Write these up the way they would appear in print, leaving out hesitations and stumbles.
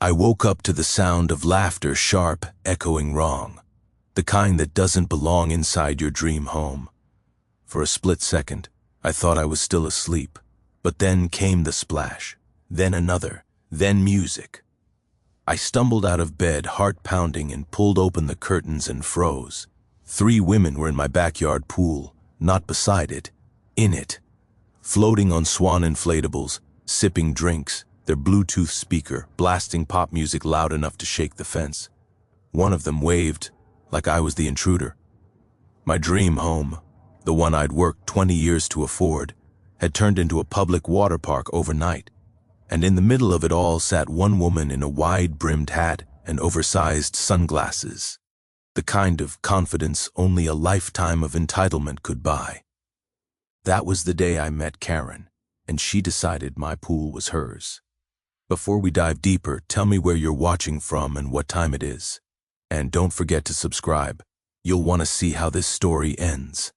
I woke up to the sound of laughter, sharp, echoing wrong. The kind that doesn't belong inside your dream home. For a split second, I thought I was still asleep. But then came the splash, then another, then music. I stumbled out of bed, heart pounding, and pulled open the curtains and froze. 3 women were in my backyard pool, not beside it, in it. Floating on swan inflatables, sipping drinks, their Bluetooth speaker blasting pop music loud enough to shake the fence. One of them waved, like I was the intruder. My dream home, the one I'd worked 20 years to afford, had turned into a public water park overnight, and in the middle of it all sat one woman in a wide-brimmed hat and oversized sunglasses, the kind of confidence only a lifetime of entitlement could buy. That was the day I met Karen, and she decided my pool was hers. Before we dive deeper, tell me where you're watching from and what time it is. And don't forget to subscribe. You'll want to see how this story ends.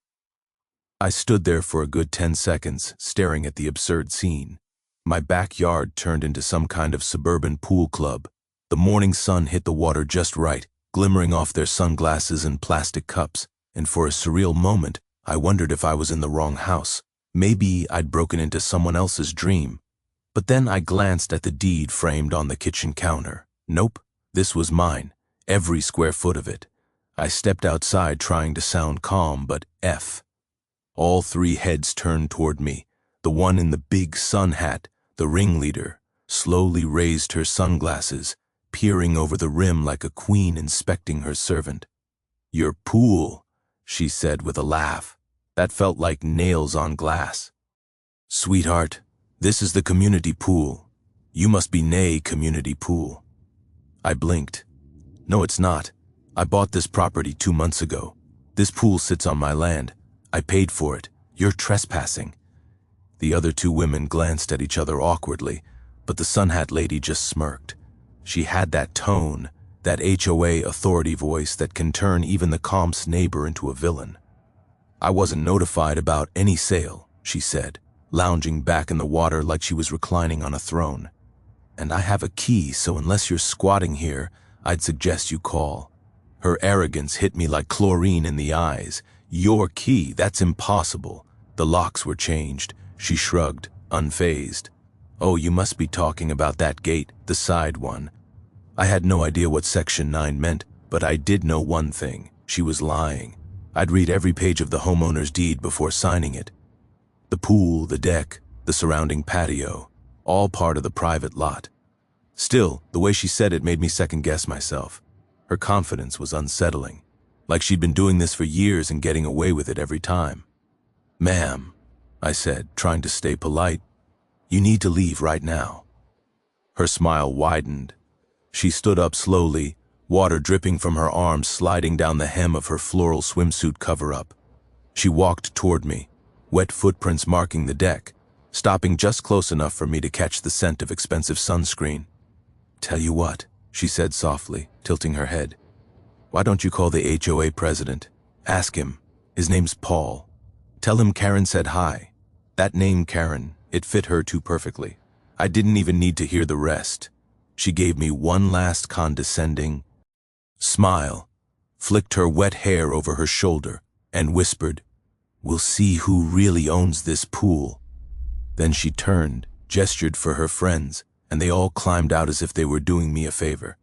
I stood there for a good 10 seconds, staring at the absurd scene. My backyard turned into some kind of suburban pool club. The morning sun hit the water just right, glimmering off their sunglasses and plastic cups, and for a surreal moment, I wondered if I was in the wrong house. Maybe I'd broken into someone else's dream. But then I glanced at the deed framed on the kitchen counter. Nope, this was mine, every square foot of it. I stepped outside trying to sound calm, but All 3 heads turned toward me. The one in the big sun hat, the ringleader, slowly raised her sunglasses, peering over the rim like a queen inspecting her servant. "Your pool," she said with a laugh. That felt like nails on glass. "Sweetheart, this is the community pool. You must be nay community pool." I blinked. "No, it's not. I bought this property 2 months ago. This pool sits on my land. I paid for it. You're trespassing." The other 2 women glanced at each other awkwardly, but the sun hat lady just smirked. She had that tone, that HOA authority voice that can turn even the calmest neighbor into a villain. "I wasn't notified about any sale," she said, lounging back in the water like she was reclining on a throne. "And I have a key, so unless you're squatting here, I'd suggest you call." Her arrogance hit me like chlorine in the eyes. "Your key? That's impossible." The locks were changed. She shrugged, unfazed. "Oh, you must be talking about that gate, the side one." I had no idea what Section 9 meant, but I did know one thing. She was lying. I'd read every page of the homeowner's deed before signing it. The pool, the deck, the surrounding patio, all part of the private lot. Still, the way she said it made me second-guess myself. Her confidence was unsettling, like she'd been doing this for years and getting away with it every time. "Ma'am," I said, trying to stay polite, "you need to leave right now." Her smile widened. She stood up slowly, water dripping from her arms sliding down the hem of her floral swimsuit cover-up. She walked toward me, wet footprints marking the deck, stopping just close enough for me to catch the scent of expensive sunscreen. "Tell you what," she said softly, tilting her head. "Why don't you call the HOA president? Ask him. His name's Paul. Tell him Karen said hi." That name, Karen, it fit her too perfectly. I didn't even need to hear the rest. She gave me one last condescending smile, flicked her wet hair over her shoulder, and whispered, "We'll see who really owns this pool." Then she turned, gestured for her friends, and they all climbed out as if they were doing me a favor.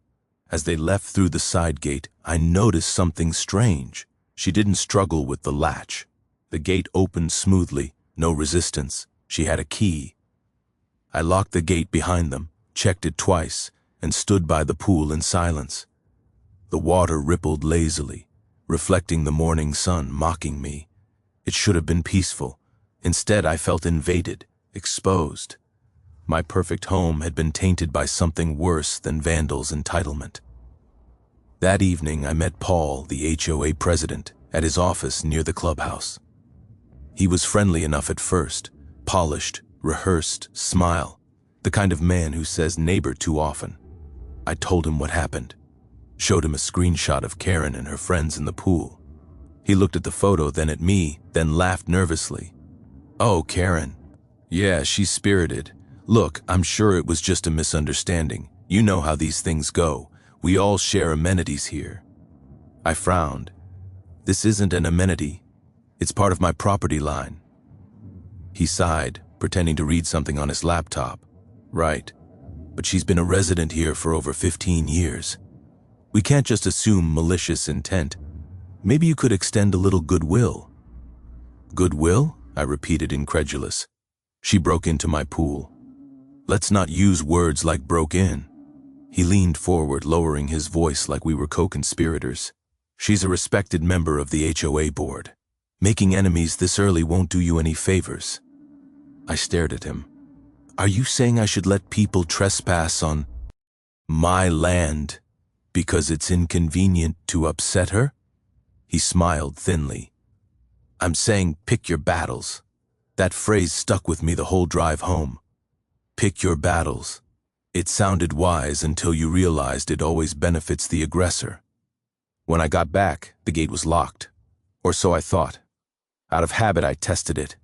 As they left through the side gate, I noticed something strange. She didn't struggle with the latch. The gate opened smoothly, no resistance. She had a key. I locked the gate behind them, checked it twice, and stood by the pool in silence. The water rippled lazily, reflecting the morning sun, mocking me. It should have been peaceful. Instead, I felt invaded, exposed. My perfect home had been tainted by something worse than vandals' entitlement. That evening, I met Paul, the HOA president, at his office near the clubhouse. He was friendly enough at first, polished, rehearsed, smile, the kind of man who says neighbor too often. I told him what happened, showed him a screenshot of Karen and her friends in the pool. He looked at the photo, then at me, then laughed nervously. "Oh, Karen. Yeah, she's spirited. Look, I'm sure it was just a misunderstanding. You know how these things go. We all share amenities here. I frowned. This isn't an amenity. It's part of my property line. He sighed, pretending to read something on his laptop. Right, but she's been a resident here for over 15 years. We can't just assume malicious intent. Maybe you could extend a little goodwill. Goodwill? I repeated, incredulous. She broke into my pool. Let's not use words like broke in. He leaned forward, lowering his voice like we were co-conspirators. She's a respected member of the HOA board. Making enemies this early won't do you any favors. I stared at him. Are you saying I should let people trespass on my land because it's inconvenient to upset her? He smiled thinly. I'm saying pick your battles. That phrase stuck with me the whole drive home. Pick your battles. It sounded wise until you realized it always benefits the aggressor. When I got back, the gate was locked. Or so I thought. Out of habit, I tested it.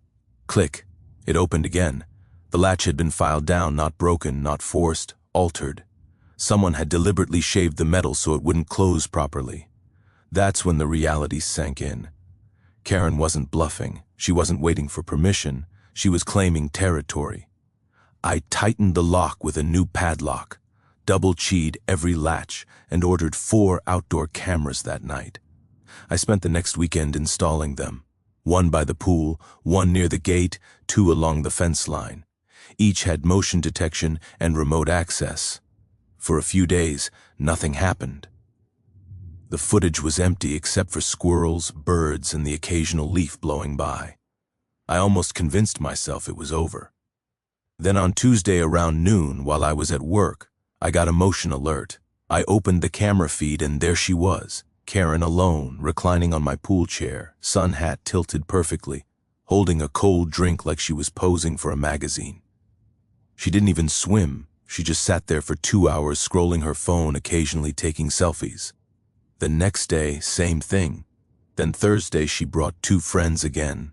Click. It opened again. The latch had been filed down, not broken, not forced, altered. Someone had deliberately shaved the metal so it wouldn't close properly. That's when the reality sank in. Karen wasn't bluffing. She wasn't waiting for permission. She was claiming territory. I tightened the lock with a new padlock, double-keyed every latch, and ordered 4 outdoor cameras that night. I spent the next weekend installing them. 1 by the pool, 1 near the gate, 2 along the fence line. Each had motion detection and remote access. For a few days, nothing happened. The footage was empty except for squirrels, birds, and the occasional leaf blowing by. I almost convinced myself it was over. Then on Tuesday around noon, while I was at work, I got a motion alert. I opened the camera feed and there she was, Karen alone, reclining on my pool chair, sun hat tilted perfectly, holding a cold drink like she was posing for a magazine. She didn't even swim. She just sat there for 2 hours scrolling her phone, occasionally taking selfies. The next day, same thing. Then Thursday she brought 2 friends again.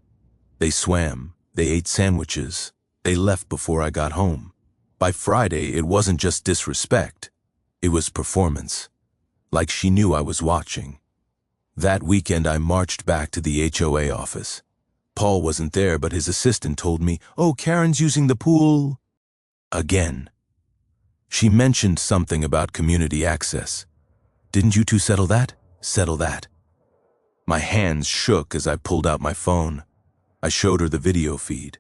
They swam, they ate sandwiches, they left before I got home. By Friday, it wasn't just disrespect. It was performance. Like she knew I was watching. That weekend I marched back to the HOA office. Paul wasn't there, but his assistant told me, "Oh, Karen's using the pool." Again. She mentioned something about community access. Didn't you two settle that? Settle that. My hands shook as I pulled out my phone. I showed her the video feed.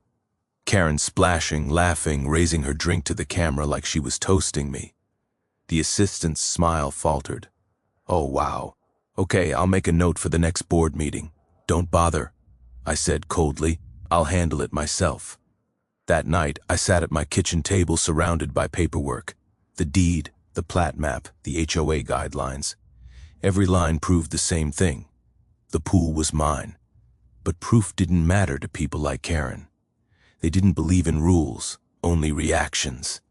Karen splashing, laughing, raising her drink to the camera like she was toasting me. The assistant's smile faltered. Oh, wow. Okay, I'll make a note for the next board meeting. Don't bother, I said coldly. I'll handle it myself. That night, I sat at my kitchen table surrounded by paperwork. The deed, the plat map, the HOA guidelines. Every line proved the same thing. The pool was mine. But proof didn't matter to people like Karen. They didn't believe in rules, only reactions.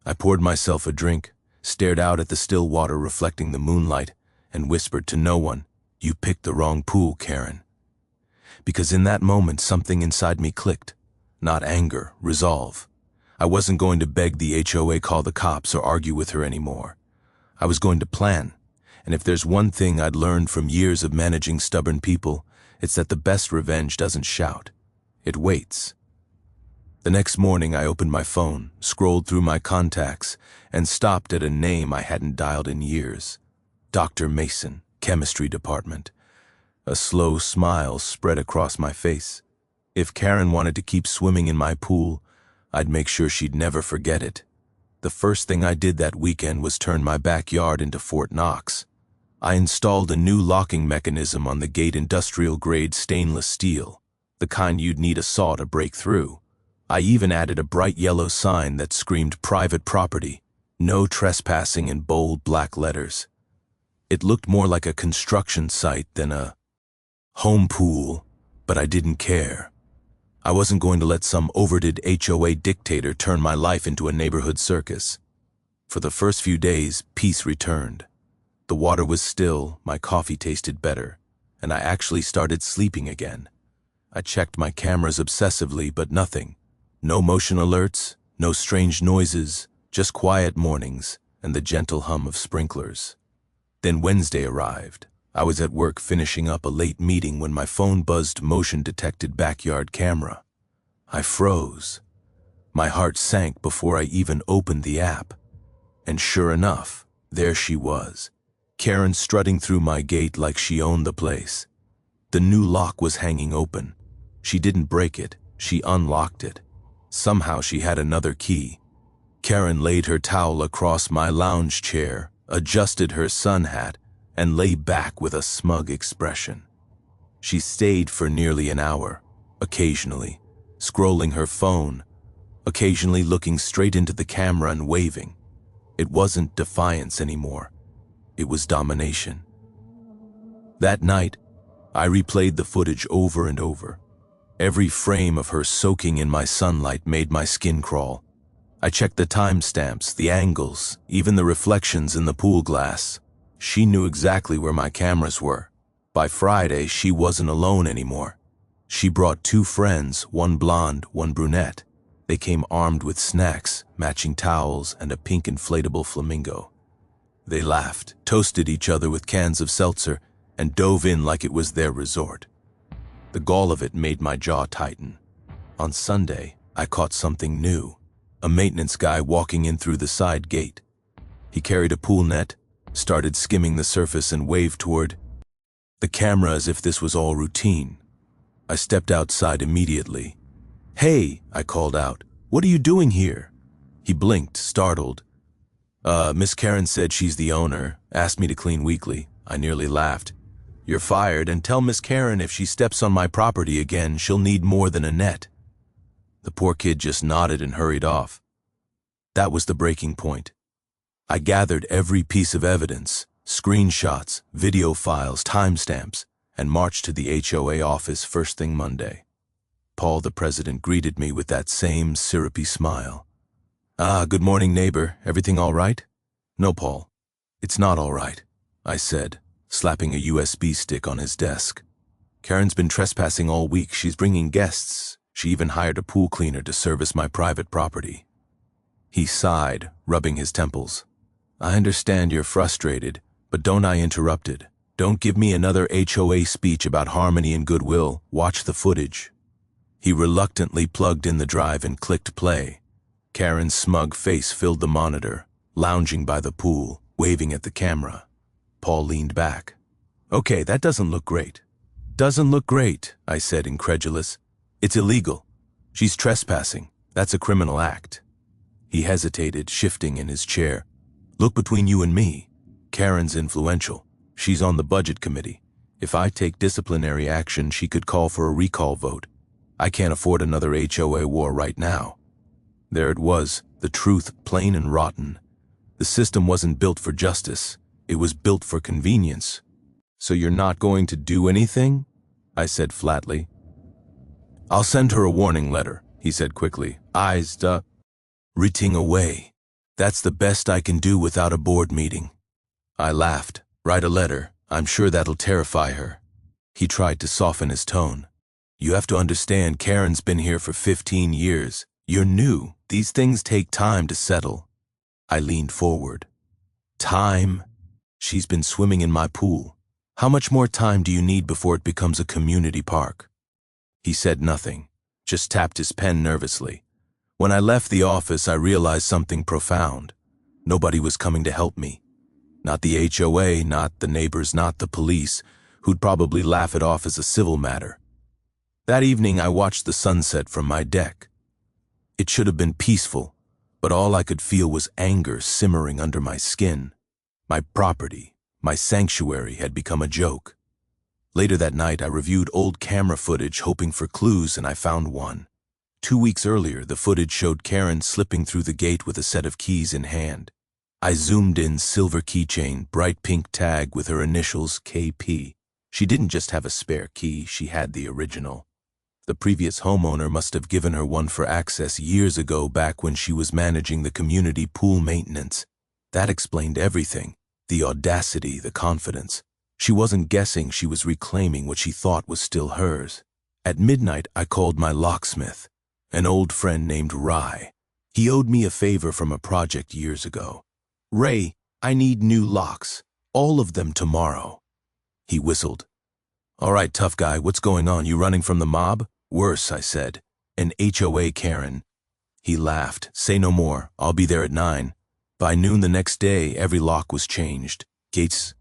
I poured myself a drink, stared out at the still water reflecting the moonlight, and whispered to no one, "You picked the wrong pool, Karen." Because in that moment something inside me clicked. Not anger, resolve. I wasn't going to beg the HOA call the cops or argue with her anymore. I was going to plan, and if there's one thing I'd learned from years of managing stubborn people, it's that the best revenge doesn't shout. It waits. The next morning I opened my phone, scrolled through my contacts, and stopped at a name I hadn't dialed in years. Dr. Mason, Chemistry Department. A slow smile spread across my face. If Karen wanted to keep swimming in my pool, I'd make sure she'd never forget it. The first thing I did that weekend was turn my backyard into Fort Knox. I installed a new locking mechanism on the gate, industrial-grade stainless steel, the kind you'd need a saw to break through. I even added a bright yellow sign that screamed private property, no trespassing in bold black letters. It looked more like a construction site than a home pool, but I didn't care. I wasn't going to let some overdid HOA dictator turn my life into a neighborhood circus. For the first few days, peace returned. The water was still, my coffee tasted better, and I actually started sleeping again. I checked my cameras obsessively, but nothing. No motion alerts, no strange noises, just quiet mornings. and the gentle hum of sprinklers. Then Wednesday arrived. I was at work finishing up a late meeting when my phone buzzed motion-detected backyard camera. I froze. My heart sank before I even opened the app. And sure enough, there she was, Karen strutting through my gate like she owned the place. The new lock was hanging open. She didn't break it, she unlocked it. Somehow she had another key. Karen laid her towel across my lounge chair, adjusted her sun hat, and lay back with a smug expression. She stayed for nearly an hour, occasionally scrolling her phone, occasionally looking straight into the camera and waving. It wasn't defiance anymore. It was domination. That night, I replayed the footage over and over. Every frame of her soaking in my sunlight made my skin crawl. I checked the timestamps, the angles, even the reflections in the pool glass. She knew exactly where my cameras were. By Friday, she wasn't alone anymore. She brought 2 friends, one blonde, one brunette. They came armed with snacks, matching towels, and a pink inflatable flamingo. They laughed, toasted each other with cans of seltzer, and dove in like it was their resort. The gall of it made my jaw tighten. On Sunday, I caught something new. A maintenance guy walking in through the side gate. He carried a pool net, started skimming the surface and waved toward the camera as if this was all routine. I stepped outside immediately. "Hey," I called out, "what are you doing here?" He blinked, startled. Miss Karen said she's the owner, asked me to clean weekly." I nearly laughed. "You're fired, and tell Miss Karen if she steps on my property again, she'll need more than a net." The poor kid just nodded and hurried off. That was the breaking point. I gathered every piece of evidence, screenshots, video files, timestamps, and marched to the HOA office first thing Monday. Paul, the president, greeted me with that same syrupy smile. Good morning, neighbor. Everything all right?" "No, Paul. It's not all right," I said, slapping a USB stick on his desk. "Karen's been trespassing all week. She's bringing guests. She even hired a pool cleaner to service my private property." He sighed, rubbing his temples. "I understand you're frustrated, but don't," I interrupted. "Don't give me another HOA speech about harmony and goodwill. Watch the footage." He reluctantly plugged in the drive and clicked play. Karen's smug face filled the monitor, lounging by the pool, waving at the camera. Paul leaned back. "Okay, that doesn't look great." "Doesn't look great," I said, incredulous. "It's illegal. She's trespassing. That's a criminal act." He hesitated, shifting in his chair. "Look, between you and me, Karen's influential. She's on the budget committee. If I take disciplinary action, she could call for a recall vote. I can't afford another HOA war right now." There it was, the truth, plain and rotten. The system wasn't built for justice. It was built for convenience. "So you're not going to do anything?" I said flatly. "I'll send her a warning letter," he said quickly, eyes writting away. "That's the best I can do without a board meeting." I laughed. "Write a letter. I'm sure that'll terrify her." He tried to soften his tone. "You have to understand, Karen's been here for 15 years. You're new. These things take time to settle." I leaned forward. "Time? She's been swimming in my pool. How much more time do you need before it becomes a community park?" He said nothing, just tapped his pen nervously. When I left the office, I realized something profound. Nobody was coming to help me. Not the HOA, not the neighbors, not the police, who'd probably laugh it off as a civil matter. That evening, I watched the sunset from my deck. It should have been peaceful, but all I could feel was anger simmering under my skin. My property, my sanctuary, had become a joke. Later that night, I reviewed old camera footage hoping for clues, and I found one. 2 weeks earlier, the footage showed Karen slipping through the gate with a set of keys in hand. I zoomed in, silver keychain, bright pink tag with her initials KP. She didn't just have a spare key, she had the original. The previous homeowner must have given her one for access years ago, back when she was managing the community pool maintenance. That explained everything. The audacity, the confidence. She wasn't guessing, she was reclaiming what she thought was still hers. At midnight, I called my locksmith, an old friend named Rye. He owed me a favor from a project years ago. Ray, I need new locks. All of them tomorrow. He whistled. All right, tough guy, what's going on? You running from the mob? Worse, I said. An HOA Karen. He laughed. Say no more. I'll be there at 9. By noon the next day, every lock was changed. Gates,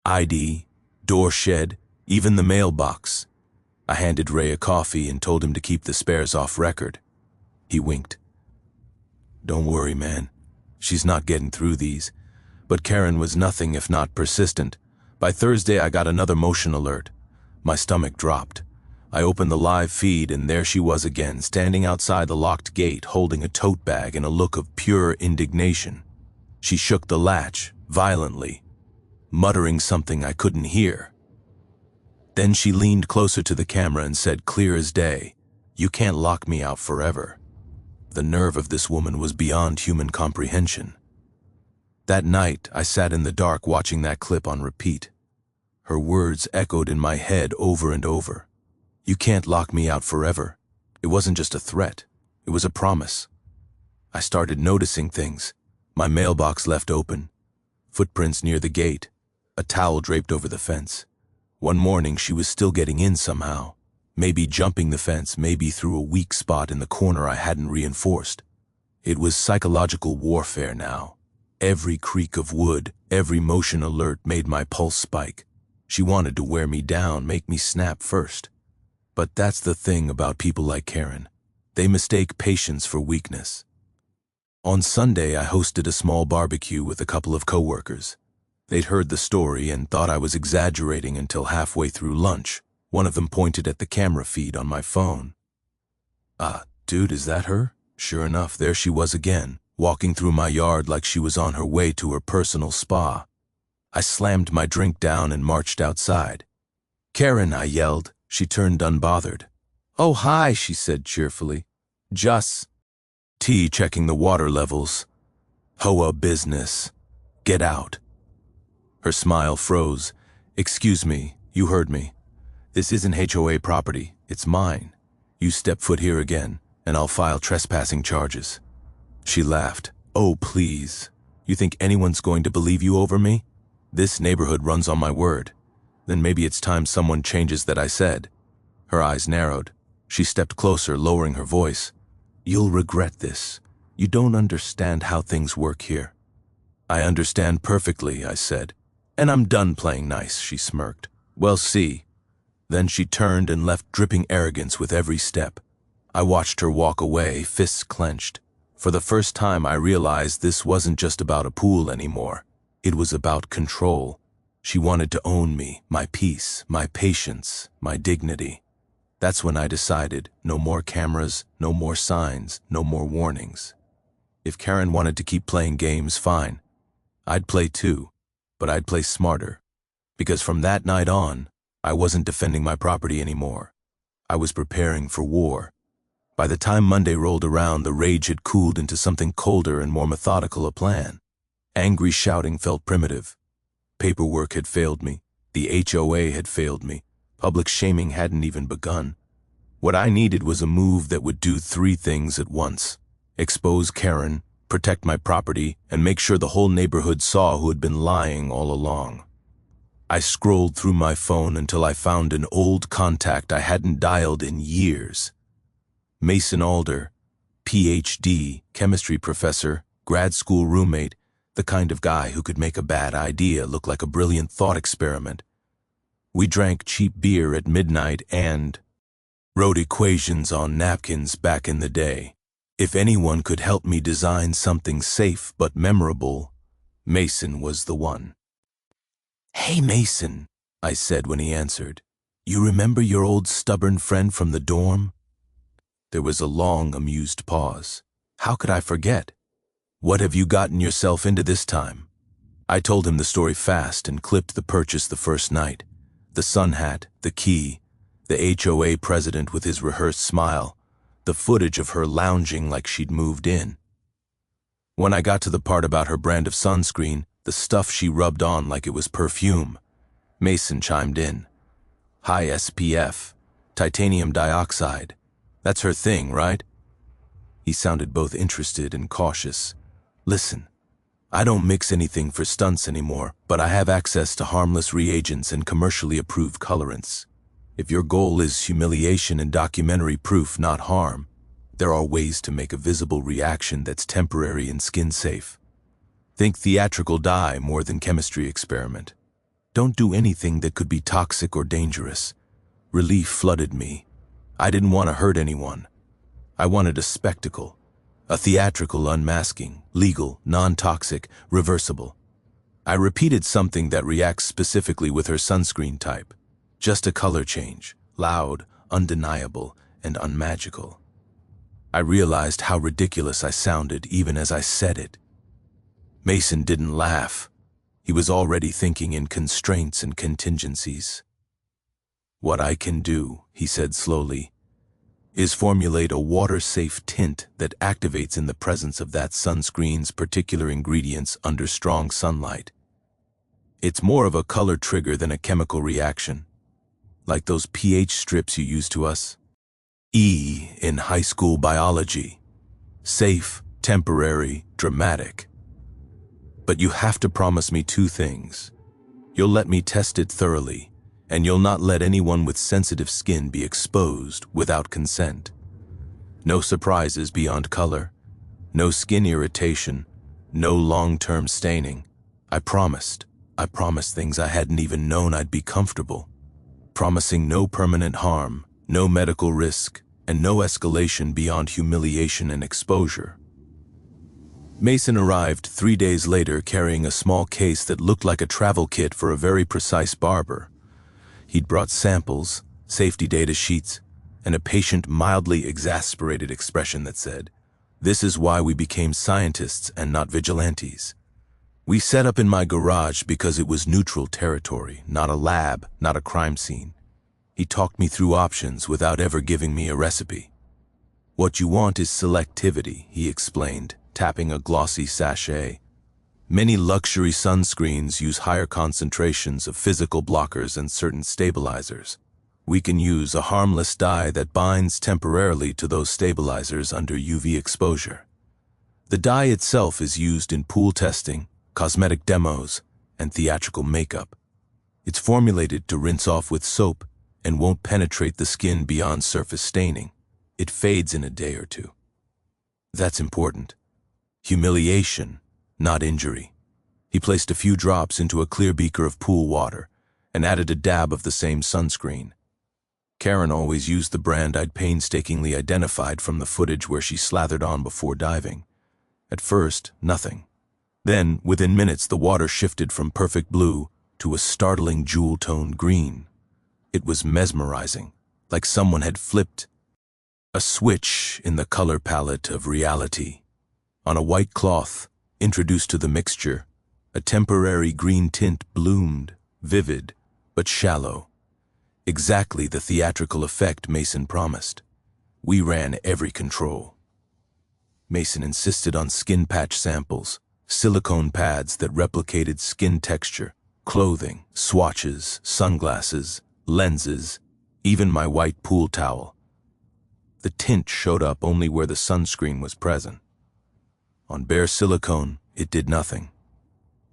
ID, door shed, even the mailbox. I handed Ray a coffee and told him to keep the spares off record. He winked. Don't worry, man. She's not getting through these. But Karen was nothing if not persistent. By Thursday, I got another motion alert. My stomach dropped. I opened the live feed and there she was again, standing outside the locked gate, holding a tote bag and a look of pure indignation. She shook the latch, violently, muttering something I couldn't hear. Then she leaned closer to the camera and said clear as day, "You can't lock me out forever." The nerve of this woman was beyond human comprehension. That night, I sat in the dark watching that clip on repeat. Her words echoed in my head over and over. You can't lock me out forever. It wasn't just a threat. It was a promise. I started noticing things. My mailbox left open. Footprints near the gate. A towel draped over the fence. One morning, she was still getting in somehow. Maybe jumping the fence, maybe through a weak spot in the corner I hadn't reinforced. It was psychological warfare now. Every creak of wood, every motion alert made my pulse spike. She wanted to wear me down, make me snap first. But that's the thing about people like Karen. They mistake patience for weakness. On Sunday, I hosted a small barbecue with a couple of coworkers. They'd heard the story and thought I was exaggerating until halfway through lunch. One of them pointed at the camera feed on my phone. Dude, is that her? Sure enough, there she was again, walking through my yard like she was on her way to her personal spa. I slammed my drink down and marched outside. Karen, I yelled. She turned unbothered. Oh, hi, she said cheerfully. Just checking the water levels. HOA business. Get out. Her smile froze. Excuse me, you heard me. This isn't HOA property, it's mine. You step foot here again, and I'll file trespassing charges. She laughed. Oh, please. You think anyone's going to believe you over me? This neighborhood runs on my word. Then maybe it's time someone changes that I said. Her eyes narrowed. She stepped closer, lowering her voice. You'll regret this. You don't understand how things work here. I understand perfectly, I said. And I'm done playing nice, she smirked. Well, see. Then she turned and left, dripping arrogance with every step. I watched her walk away, fists clenched. For the first time, I realized this wasn't just about a pool anymore. It was about control. She wanted to own me, my peace, my patience, my dignity. That's when I decided, no more cameras, no more signs, no more warnings. If Karen wanted to keep playing games, fine. I'd play too, but I'd play smarter. Because from that night on, I wasn't defending my property anymore. I was preparing for war. By the time Monday rolled around, the rage had cooled into something colder and more methodical a plan. Angry shouting felt primitive. Paperwork had failed me. The HOA had failed me. Public shaming hadn't even begun. What I needed was a move that would do 3 things at once. Expose Karen, protect my property, and make sure the whole neighborhood saw who had been lying all along. I scrolled through my phone until I found an old contact I hadn't dialed in years. Mason Alder, PhD, chemistry professor, grad school roommate, the kind of guy who could make a bad idea look like a brilliant thought experiment. We drank cheap beer at midnight and wrote equations on napkins back in the day. If anyone could help me design something safe but memorable, Mason was the one. Hey, Mason, I said when he answered. You remember your old stubborn friend from the dorm? There was a long, amused pause. How could I forget? What have you gotten yourself into this time? I told him the story fast and clipped the purchase the first night. The sun hat, the key, the HOA president with his rehearsed smile, the footage of her lounging like she'd moved in. When I got to the part about her brand of sunscreen, the stuff she rubbed on like it was perfume, Mason chimed in. High SPF, titanium dioxide. That's her thing, right? He sounded both interested and cautious. Listen, I don't mix anything for stunts anymore, but I have access to harmless reagents and commercially approved colorants. If your goal is humiliation and documentary proof, not harm, there are ways to make a visible reaction that's temporary and skin-safe. Think theatrical dye more than chemistry experiment. Don't do anything that could be toxic or dangerous. Relief flooded me. I didn't want to hurt anyone. I wanted a spectacle. A theatrical unmasking, legal, non-toxic, reversible. I repeated something that reacts specifically with her sunscreen type. Just a color change, loud, undeniable, and unmagical. I realized how ridiculous I sounded even as I said it. Mason didn't laugh. He was already thinking in constraints and contingencies. What I can do, he said slowly, is formulate a water-safe tint that activates in the presence of that sunscreen's particular ingredients under strong sunlight. It's more of a color trigger than a chemical reaction, like those pH strips you used to us. E in high school biology. Safe, temporary, dramatic. But you have to promise me two things. You'll let me test it thoroughly, and you'll not let anyone with sensitive skin be exposed without consent. No surprises beyond color, no skin irritation, no long-term staining. I promised things I hadn't even known I'd be comfortable. Promising no permanent harm, no medical risk, and no escalation beyond humiliation and exposure. Mason arrived 3 days later carrying a small case that looked like a travel kit for a very precise barber. He'd brought samples, safety data sheets, and a patient, mildly exasperated expression that said, "This is why we became scientists and not vigilantes." We set up in my garage because it was neutral territory, not a lab, not a crime scene. He talked me through options without ever giving me a recipe. "What you want is selectivity," he explained, tapping a glossy sachet. "Many luxury sunscreens use higher concentrations of physical blockers and certain stabilizers. We can use a harmless dye that binds temporarily to those stabilizers under UV exposure. The dye itself is used in pool testing, cosmetic demos, and theatrical makeup. It's formulated to rinse off with soap and won't penetrate the skin beyond surface staining. It fades in a day or two. That's important. Humiliation, not injury." He placed a few drops into a clear beaker of pool water and added a dab of the same sunscreen. Karen always used the brand I'd painstakingly identified from the footage where she slathered on before diving. At first, nothing. Then, within minutes, the water shifted from perfect blue to a startling jewel-toned green. It was mesmerizing, like someone had flipped a switch in the color palette of reality. On a white cloth, introduced to the mixture, a temporary green tint bloomed, vivid, but shallow. Exactly the theatrical effect Mason promised. We ran every control. Mason insisted on skin patch samples, silicone pads that replicated skin texture, clothing, swatches, sunglasses, lenses, even my white pool towel. The tint showed up only where the sunscreen was present. On bare silicone, it did nothing.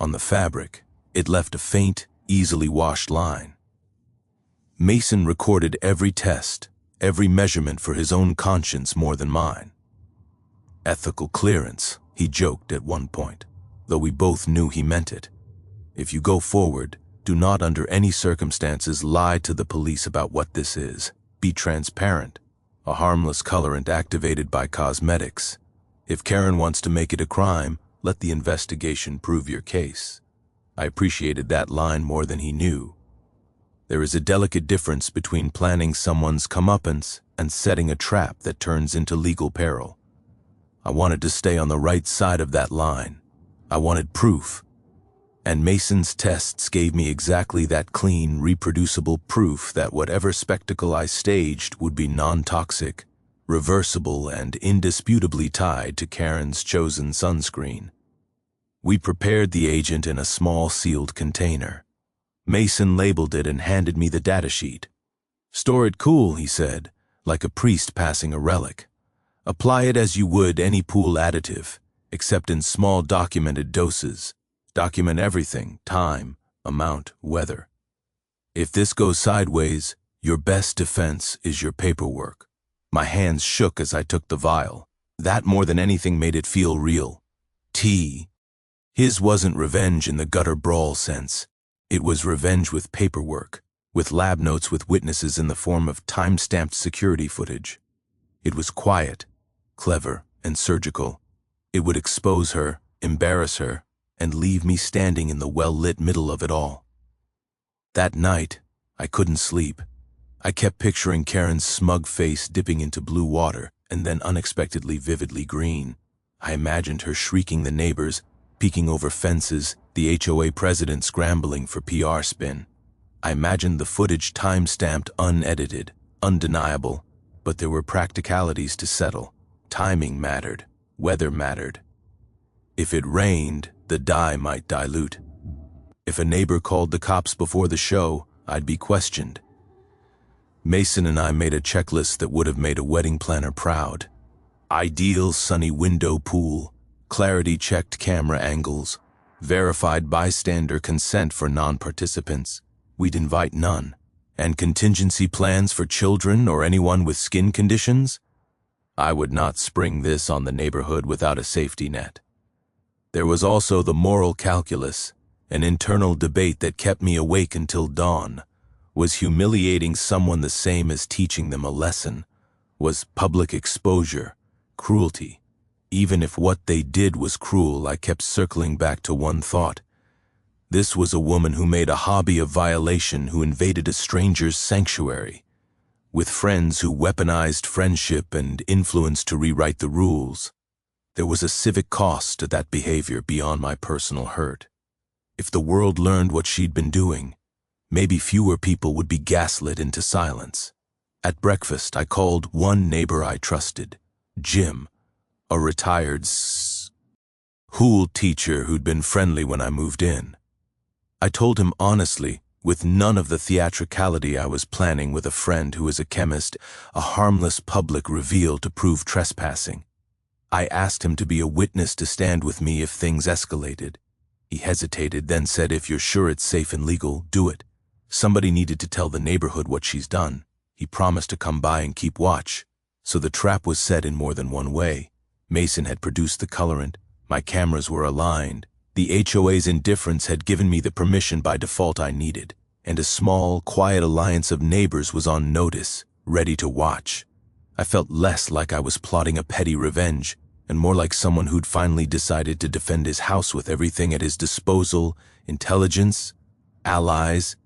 On the fabric, it left a faint, easily washed line. Mason recorded every test, every measurement for his own conscience more than mine. "Ethical clearance," he joked at one point, though we both knew he meant it. "If you go forward, do not under any circumstances lie to the police about what this is. Be transparent. A harmless colorant activated by cosmetics. If Karen wants to make it a crime, let the investigation prove your case." I appreciated that line more than he knew. There is a delicate difference between planning someone's comeuppance and setting a trap that turns into legal peril. I wanted to stay on the right side of that line. I wanted proof. And Mason's tests gave me exactly that clean, reproducible proof that whatever spectacle I staged would be non-toxic, reversible, and indisputably tied to Karen's chosen sunscreen. We prepared the agent in a small sealed container. Mason labeled it and handed me the datasheet. "Store it cool," he said, like a priest passing a relic. "Apply it as you would any pool additive, except in small documented doses. Document everything: time, amount, weather. If this goes sideways, your best defense is your paperwork. My hands shook as I took the vial. That more than anything made it feel real. His wasn't revenge in the gutter brawl sense. It was revenge with paperwork, with lab notes with witnesses in the form of time-stamped security footage. It was quiet, clever, and surgical. It would expose her, embarrass her, and leave me standing in the well-lit middle of it all. That night, I couldn't sleep. I kept picturing Karen's smug face dipping into blue water and then unexpectedly vividly green. I imagined her shrieking the neighbors, peeking over fences, the HOA president scrambling for PR spin. I imagined the footage time-stamped, unedited, undeniable, but there were practicalities to settle. Timing mattered. Weather mattered. If it rained, the dye might dilute. If a neighbor called the cops before the show, I'd be questioned. Mason and I made a checklist that would have made a wedding planner proud. Ideal sunny window pool, clarity-checked camera angles, verified bystander consent for non-participants. We'd invite none. And contingency plans for children or anyone with skin conditions? I would not spring this on the neighborhood without a safety net. There was also the moral calculus, an internal debate that kept me awake until dawn. Was humiliating someone the same as teaching them a lesson? Was public exposure cruelty? Even if what they did was cruel, I kept circling back to one thought. This was a woman who made a hobby of violation, who invaded a stranger's sanctuary, with friends who weaponized friendship and influence to rewrite the rules. There was a civic cost to that behavior beyond my personal hurt. If the world learned what she'd been doing, maybe fewer people would be gaslit into silence. At breakfast, I called one neighbor I trusted, Jim, a retired school teacher who'd been friendly when I moved in. I told him honestly, with none of the theatricality I was planning with a friend who is a chemist, a harmless public reveal to prove trespassing. I asked him to be a witness to stand with me if things escalated. He hesitated, then said, "If you're sure it's safe and legal, do it." Somebody needed to tell the neighborhood what she's done. He promised to come by and keep watch. So the trap was set in more than one way. Mason had produced the colorant. My cameras were aligned. The HOA's indifference had given me the permission by default I needed, and a small, quiet alliance of neighbors was on notice, ready to watch. I felt less like I was plotting a petty revenge, and more like someone who'd finally decided to defend his house with everything at his disposal: intelligence, allies,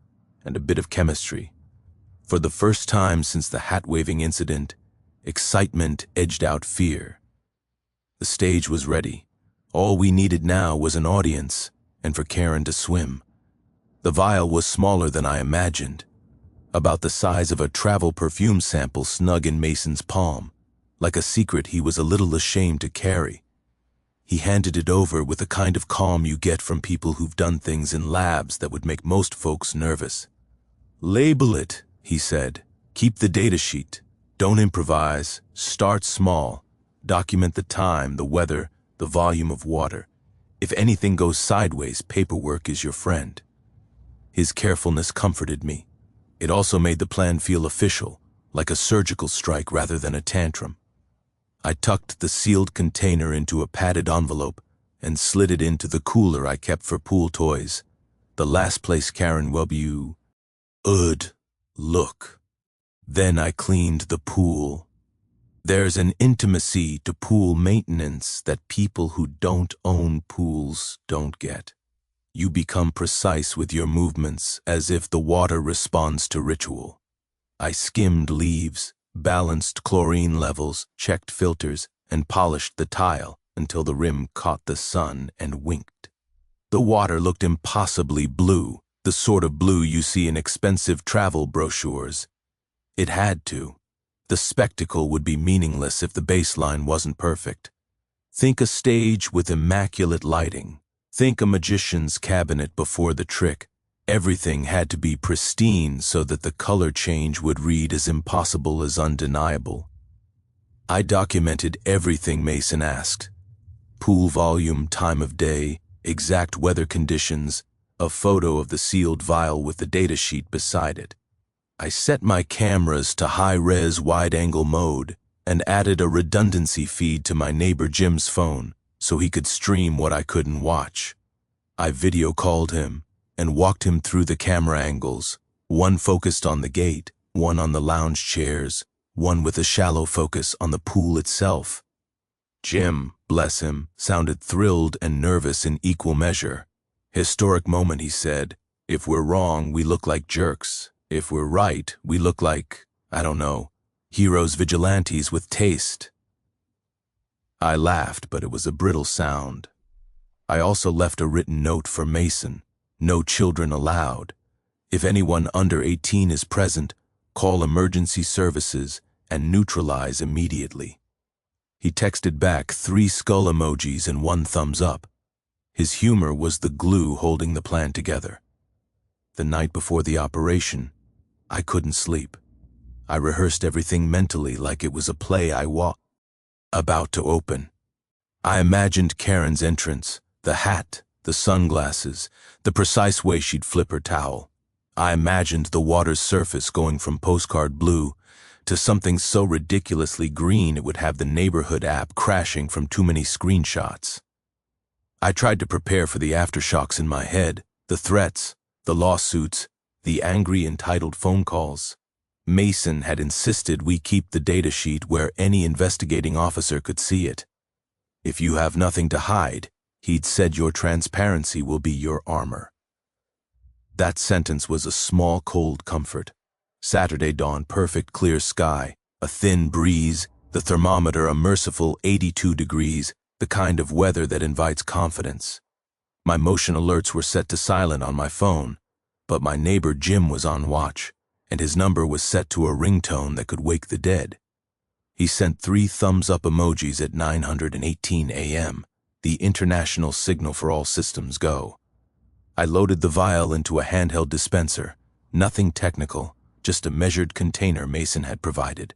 and a bit of chemistry. For the first time since the hat-waving incident, excitement edged out fear. The stage was ready. All we needed now was an audience, and for Karen to swim. The vial was smaller than I imagined, about the size of a travel perfume sample snug in Mason's palm, like a secret he was a little ashamed to carry. He handed it over with the kind of calm you get from people who've done things in labs that would make most folks nervous. "Label it," he said. "Keep the data sheet. Don't improvise. Start small. Document the time, the weather, the volume of water. If anything goes sideways, paperwork is your friend." His carefulness comforted me. It also made the plan feel official, like a surgical strike rather than a tantrum. I tucked the sealed container into a padded envelope and slid it into the cooler I kept for pool toys, the last place Karen would look. Then I cleaned the pool. There's an intimacy to pool maintenance that people who don't own pools don't get. You become precise with your movements, as if the water responds to ritual. I skimmed leaves, balanced chlorine levels, checked filters, and polished the tile until the rim caught the sun and winked. The water looked impossibly blue, the sort of blue you see in expensive travel brochures. It had to. The spectacle would be meaningless if the baseline wasn't perfect. Think a stage with immaculate lighting. Think a magician's cabinet before the trick. Everything had to be pristine so that the color change would read as impossible as undeniable. I documented everything Mason asked. pool volume, time of day, exact weather conditions, a photo of the sealed vial with the datasheet beside it. I set my cameras to high-res wide-angle mode and added a redundancy feed to my neighbor Jim's phone so he could stream what I couldn't watch. I video called him and walked him through the camera angles, one focused on the gate, one on the lounge chairs, one with a shallow focus on the pool itself. Jim, bless him, sounded thrilled and nervous in equal measure. Historic moment, he said. If we're wrong, we look like jerks. If we're right, we look like, I don't know, heroes vigilantes with taste. I laughed, but it was a brittle sound. I also left a written note for Mason. No children allowed. If anyone under 18 is present, call emergency services and neutralize immediately. He texted back 3 skull emojis and 1 thumbs up. His humor was the glue holding the plan together. The night before the operation, I couldn't sleep. I rehearsed everything mentally like it was a play I was about to open. I imagined Karen's entrance, the hat, the sunglasses, the precise way she'd flip her towel. I imagined the water's surface going from postcard blue to something so ridiculously green it would have the neighborhood app crashing from too many screenshots. I tried to prepare for the aftershocks in my head, the threats, the lawsuits, the angry entitled phone calls. Mason had insisted we keep the datasheet where any investigating officer could see it. If you have nothing to hide, he'd said, your transparency will be your armor. That sentence was a small, cold comfort. Saturday dawn, perfect clear sky, a thin breeze, the thermometer a merciful 82 degrees, the kind of weather that invites confidence. My motion alerts were set to silent on my phone, but my neighbor Jim was on watch, and his number was set to a ringtone that could wake the dead. He sent 3 thumbs-up emojis at 9:18 a.m., the international signal for all systems go. I loaded the vial into a handheld dispenser, nothing technical, just a measured container Mason had provided,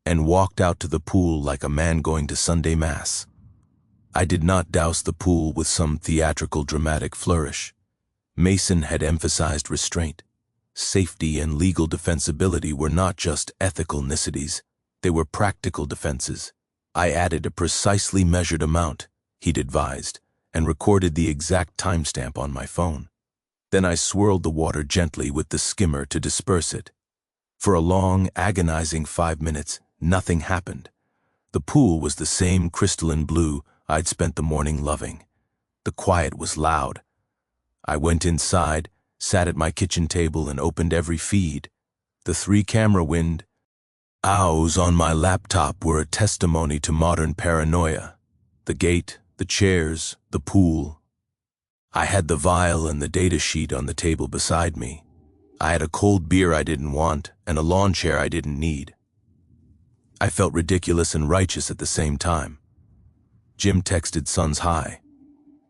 and walked out to the pool like a man going to Sunday Mass. I did not douse the pool with some theatrical dramatic flourish. Mason had emphasized restraint. Safety and legal defensibility were not just ethical niceties, they were practical defenses. I added a precisely measured amount, he'd advised, and recorded the exact timestamp on my phone. Then I swirled the water gently with the skimmer to disperse it. For a long, agonizing 5 minutes, nothing happened. The pool was the same crystalline blue I'd spent the morning loving. The quiet was loud. I went inside, sat at my kitchen table and opened every feed. The 3 camera windows on my laptop were a testimony to modern paranoia. The gate, the chairs, the pool. I had the vial and the datasheet on the table beside me. I had a cold beer I didn't want and a lawn chair I didn't need. I felt ridiculous and righteous at the same time. Jim texted Sun's hi.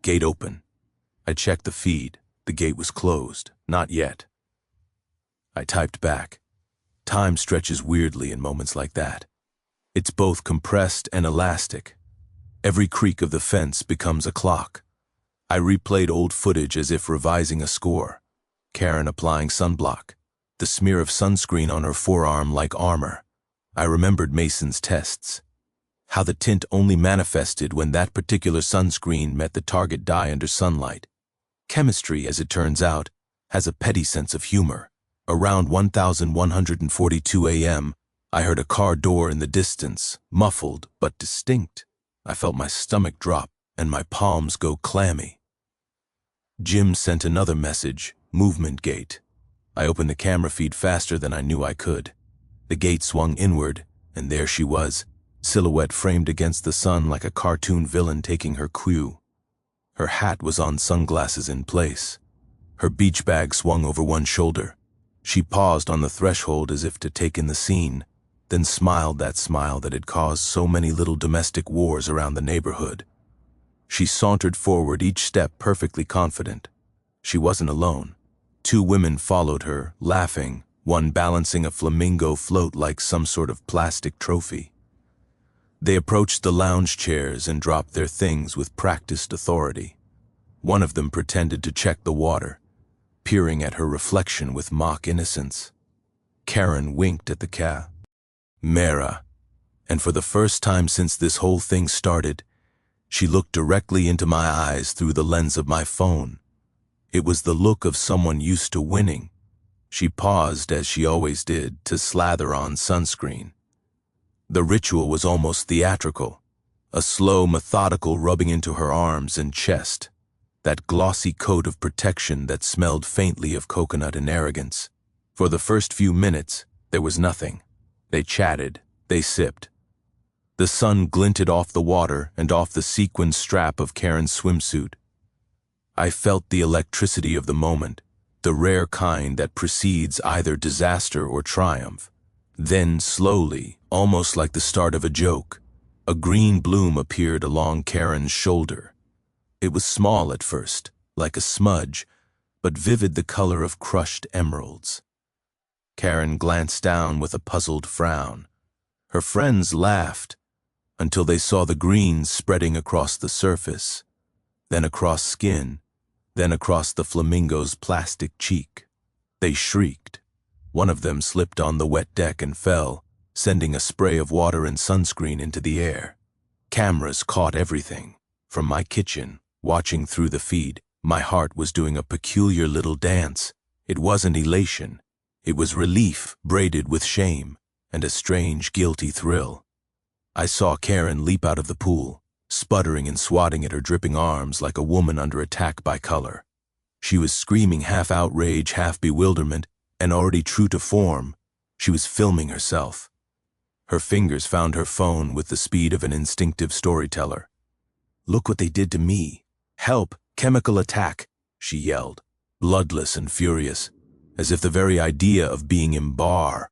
Gate open. I checked the feed. The gate was closed. Not yet. I typed back. Time stretches weirdly in moments like that. It's both compressed and elastic. Every creak of the fence becomes a clock. I replayed old footage as if revising a score. Karen applying sunblock. The smear of sunscreen on her forearm like armor. I remembered Mason's tests. How the tint only manifested when that particular sunscreen met the target dye under sunlight. Chemistry, as it turns out, has a petty sense of humor. Around 1142 a.m., I heard a car door in the distance, muffled but distinct. I felt my stomach drop and my palms go clammy. Jim sent another message, movement gate. I opened the camera feed faster than I knew I could. The gate swung inward, and there she was, silhouette framed against the sun like a cartoon villain taking her cue. Her hat was on, sunglasses in place. Her beach bag swung over one shoulder. She paused on the threshold as if to take in the scene, then smiled that smile that had caused so many little domestic wars around the neighborhood. She sauntered forward, each step perfectly confident. She wasn't alone. 2 women followed her, laughing, one balancing a flamingo float like some sort of plastic trophy. They approached the lounge chairs and dropped their things with practiced authority. One of them pretended to check the water, peering at her reflection with mock innocence. Karen winked at the camera, and for the first time since this whole thing started, she looked directly into my eyes through the lens of my phone. It was the look of someone used to winning. She paused, as she always did, to slather on sunscreen. The ritual was almost theatrical, a slow, methodical rubbing into her arms and chest, that glossy coat of protection that smelled faintly of coconut and arrogance. For the first few minutes, there was nothing. They chatted, they sipped. The sun glinted off the water and off the sequined strap of Karen's swimsuit. I felt the electricity of the moment, the rare kind that precedes either disaster or triumph. Then, slowly, almost like the start of a joke, a green bloom appeared along Karen's shoulder. It was small at first, like a smudge, but vivid, the color of crushed emeralds. Karen glanced down with a puzzled frown. Her friends laughed until they saw the greens spreading across the surface, then across skin, then across the flamingo's plastic cheek. They shrieked. One of them slipped on the wet deck and fell, sending a spray of water and sunscreen into the air. Cameras caught everything. From my kitchen, watching through the feed, my heart was doing a peculiar little dance. It wasn't elation. It was relief braided with shame and a strange, guilty thrill. I saw Karen leap out of the pool, sputtering and swatting at her dripping arms like a woman under attack by color. She was screaming, half outrage, half bewilderment, and already true to form, she was filming herself. Her fingers found her phone with the speed of an instinctive storyteller. "Look what they did to me. Help! Chemical attack!" she yelled, bloodless and furious, as if the very idea of being embarrassed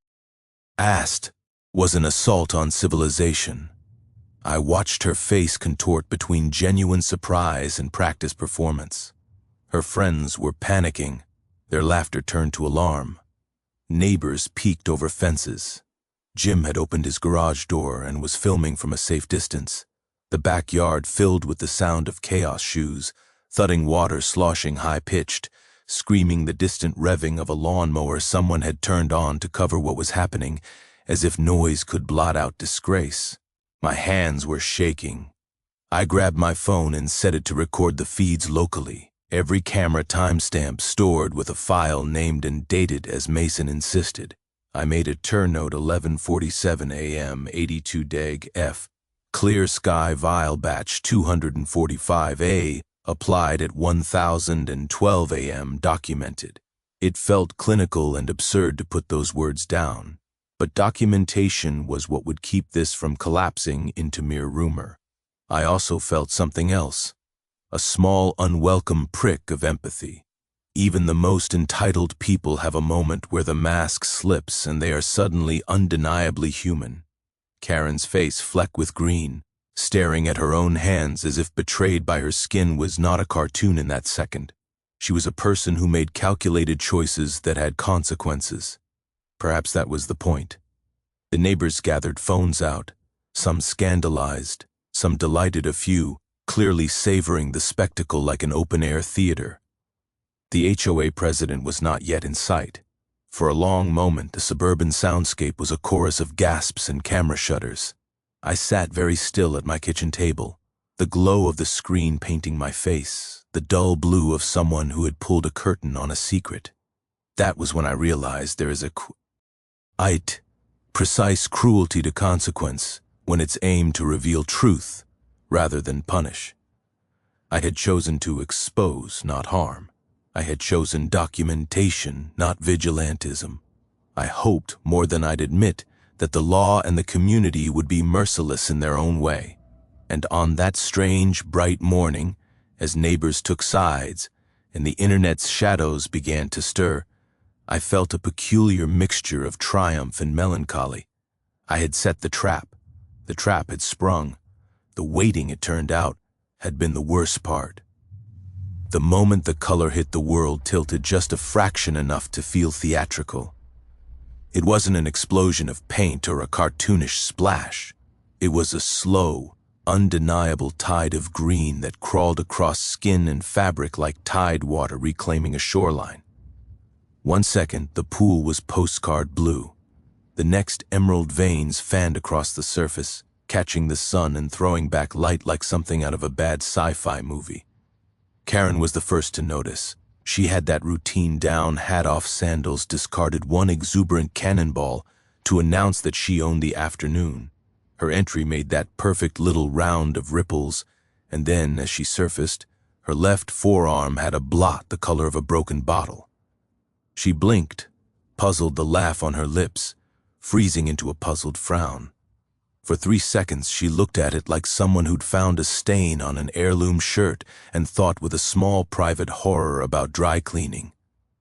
was an assault on civilization. I watched her face contort between genuine surprise and practiced performance. Her friends were panicking. Their laughter turned to alarm. Neighbors peeked over fences. Jim had opened his garage door and was filming from a safe distance. The backyard filled with the sound of chaos shoes, thudding water sloshing high-pitched, screaming the distant revving of a lawnmower someone had turned on to cover what was happening, as if noise could blot out disgrace. My hands were shaking. I grabbed my phone and set it to record the feeds locally. Every camera timestamp stored with a file named and dated as Mason insisted. I made a turn note: 11:47 a.m. 82 Deg F. Clear sky vial batch 245A applied at 1012 a.m. documented. It felt clinical and absurd to put those words down, but documentation was what would keep this from collapsing into mere rumor. I also felt something else. A small, unwelcome prick of empathy. Even the most entitled people have a moment where the mask slips and they are suddenly undeniably human. Karen's face flecked with green, staring at her own hands as if betrayed by her skin, was not a cartoon in that second. She was a person who made calculated choices that had consequences. Perhaps that was the point. The neighbors gathered phones out, some scandalized, some delighted, a few clearly savoring the spectacle like an open-air theater. The HOA president was not yet in sight. For a long moment, the suburban soundscape was a chorus of gasps and camera shutters. I sat very still at my kitchen table, the glow of the screen painting my face, the dull blue of someone who had pulled a curtain on a secret. That was when I realized there is a precise cruelty to consequence when it's aimed to reveal truth rather than punish. I had chosen to expose, not harm. I had chosen documentation, not vigilantism. I hoped, more than I'd admit, that the law and the community would be merciless in their own way. And on that strange, bright morning, as neighbors took sides and the internet's shadows began to stir, I felt a peculiar mixture of triumph and melancholy. I had set the trap. The trap had sprung. The waiting, it turned out, had been the worst part. The moment the color hit, the world tilted just a fraction enough to feel theatrical. It wasn't an explosion of paint or a cartoonish splash. It was a slow, undeniable tide of green that crawled across skin and fabric like tide water reclaiming a shoreline. 1 second, the pool was postcard blue. The next, emerald veins fanned across the surface, catching the sun and throwing back light like something out of a bad sci-fi movie. Karen was the first to notice. She had that routine down, hat-off sandals, discarded one exuberant cannonball to announce that she owned the afternoon. Her entry made that perfect little round of ripples, and then, as she surfaced, her left forearm had a blot the color of a broken bottle. She blinked, puzzled, the laugh on her lips, freezing into a puzzled frown. For 3 seconds she looked at it like someone who'd found a stain on an heirloom shirt and thought with a small private horror about dry cleaning.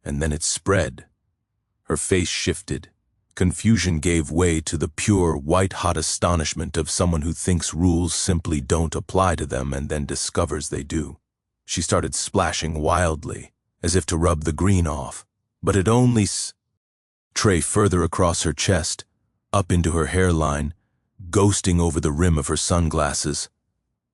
And then it spread. Her face shifted. Confusion gave way to the pure, white-hot astonishment of someone who thinks rules simply don't apply to them and then discovers they do. She started splashing wildly, as if to rub the green off, but it only tray further across her chest, up into her hairline, ghosting over the rim of her sunglasses.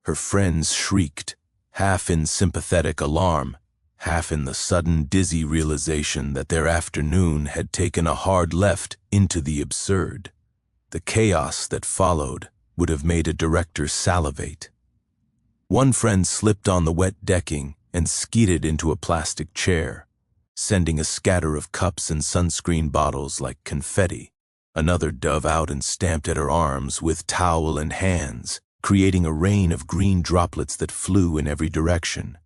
Her friends shrieked, half in sympathetic alarm, half in the sudden dizzy realization that their afternoon had taken a hard left into the absurd. The chaos that followed would have made a director salivate. One friend slipped on the wet decking and skidded into a plastic chair, sending a scatter of cups and sunscreen bottles like confetti. Another dove out and stamped at her arms with towel and hands, creating a rain of green droplets that flew in every direction.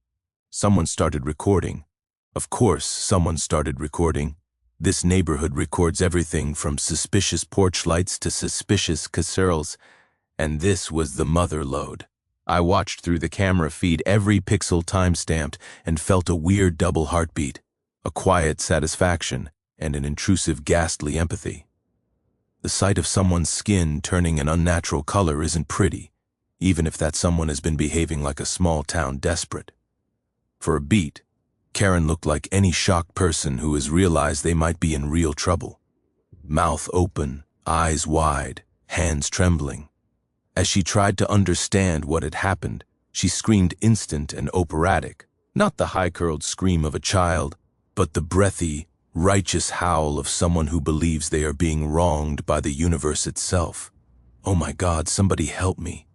Someone started recording. Of course, someone started recording. This neighborhood records everything from suspicious porch lights to suspicious casseroles, and this was the mother lode. I watched through the camera feed, every pixel time-stamped, and felt a weird double heartbeat, a quiet satisfaction, and an intrusive ghastly empathy. The sight of someone's skin turning an unnatural color isn't pretty, even if that someone has been behaving like a small-town desperate. For a beat, Karen looked like any shocked person who has realized they might be in real trouble. Mouth open, eyes wide, hands trembling. As she tried to understand what had happened, she screamed instant and operatic, not the high-curled scream of a child, but the breathy, righteous howl of someone who believes they are being wronged by the universe itself. "Oh my God, somebody help me.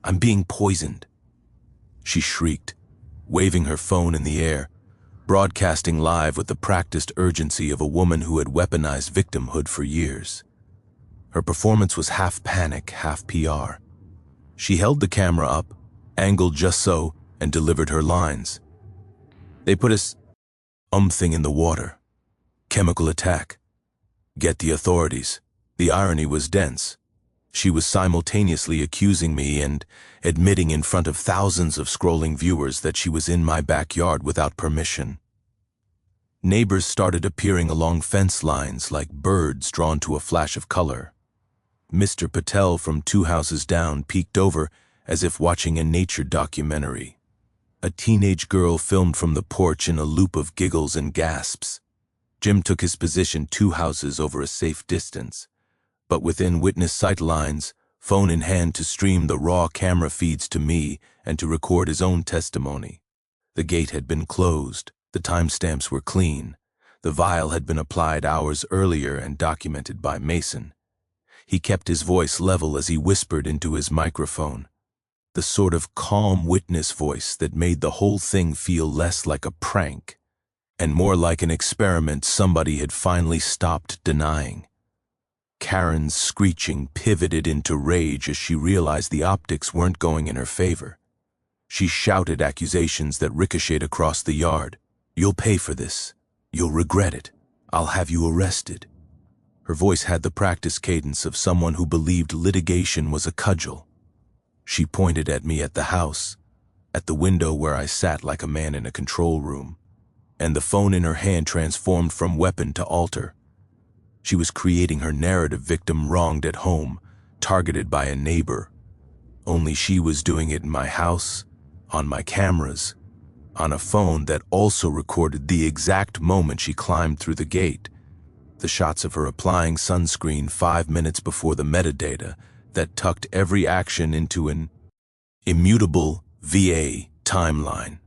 I'm being poisoned," she shrieked, waving her phone in the air, broadcasting live with the practiced urgency of a woman who had weaponized victimhood for years. Her performance was half panic, half PR. She held the camera up, angled just so, and delivered her lines. "They put a thing in the water. Chemical attack. Get the authorities." The irony was dense. She was simultaneously accusing me and admitting in front of thousands of scrolling viewers that she was in my backyard without permission. Neighbors started appearing along fence lines like birds drawn to a flash of color. Mr. Patel from 2 houses down peeked over as if watching a nature documentary. A teenage girl filmed from the porch in a loop of giggles and gasps. Jim took his position 2 houses over a safe distance, but within witness sight lines, phone in hand to stream the raw camera feeds to me and to record his own testimony. The gate had been closed, the timestamps were clean, the vial had been applied hours earlier and documented by Mason. He kept his voice level as he whispered into his microphone, the sort of calm witness voice that made the whole thing feel less like a prank and more like an experiment somebody had finally stopped denying. Karen's screeching pivoted into rage as she realized the optics weren't going in her favor. She shouted accusations that ricocheted across the yard. "You'll pay for this. You'll regret it. I'll have you arrested." Her voice had the practiced cadence of someone who believed litigation was a cudgel. She pointed at me at the house, at the window where I sat like a man in a control room, and the phone in her hand transformed from weapon to altar. She was creating her narrative, victim wronged at home, targeted by a neighbor. Only she was doing it in my house, on my cameras, on a phone that also recorded the exact moment she climbed through the gate. The shots of her applying sunscreen 5 minutes before the metadata, that tucked every action into an immutable VA timeline.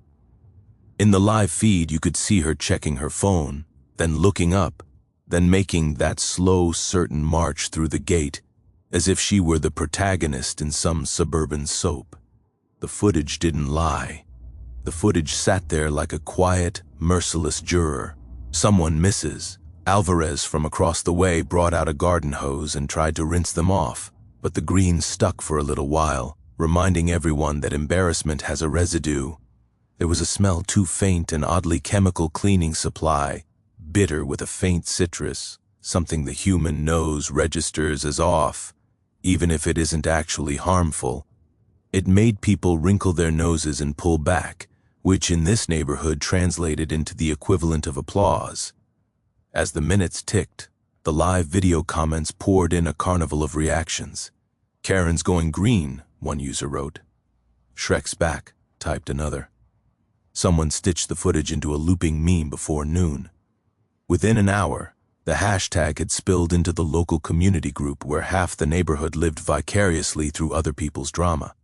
In the live feed, you could see her checking her phone, then looking up, then making that slow, certain march through the gate, as if she were the protagonist in some suburban soap. The footage didn't lie. The footage sat there like a quiet, merciless juror. Someone misses. Alvarez from across the way brought out a garden hose and tried to rinse them off, but the green stuck for a little while, reminding everyone that embarrassment has a residue. There was a smell too faint, an oddly chemical cleaning supply, bitter with a faint citrus, something the human nose registers as off, even if it isn't actually harmful. It made people wrinkle their noses and pull back, which in this neighborhood translated into the equivalent of applause. As the minutes ticked, the live video comments poured in a carnival of reactions. "Karen's going green," one user wrote. "Shrek's back," typed another. Someone stitched the footage into a looping meme before noon. Within an hour, the hashtag had spilled into the local community group where half the neighborhood lived vicariously through other people's drama.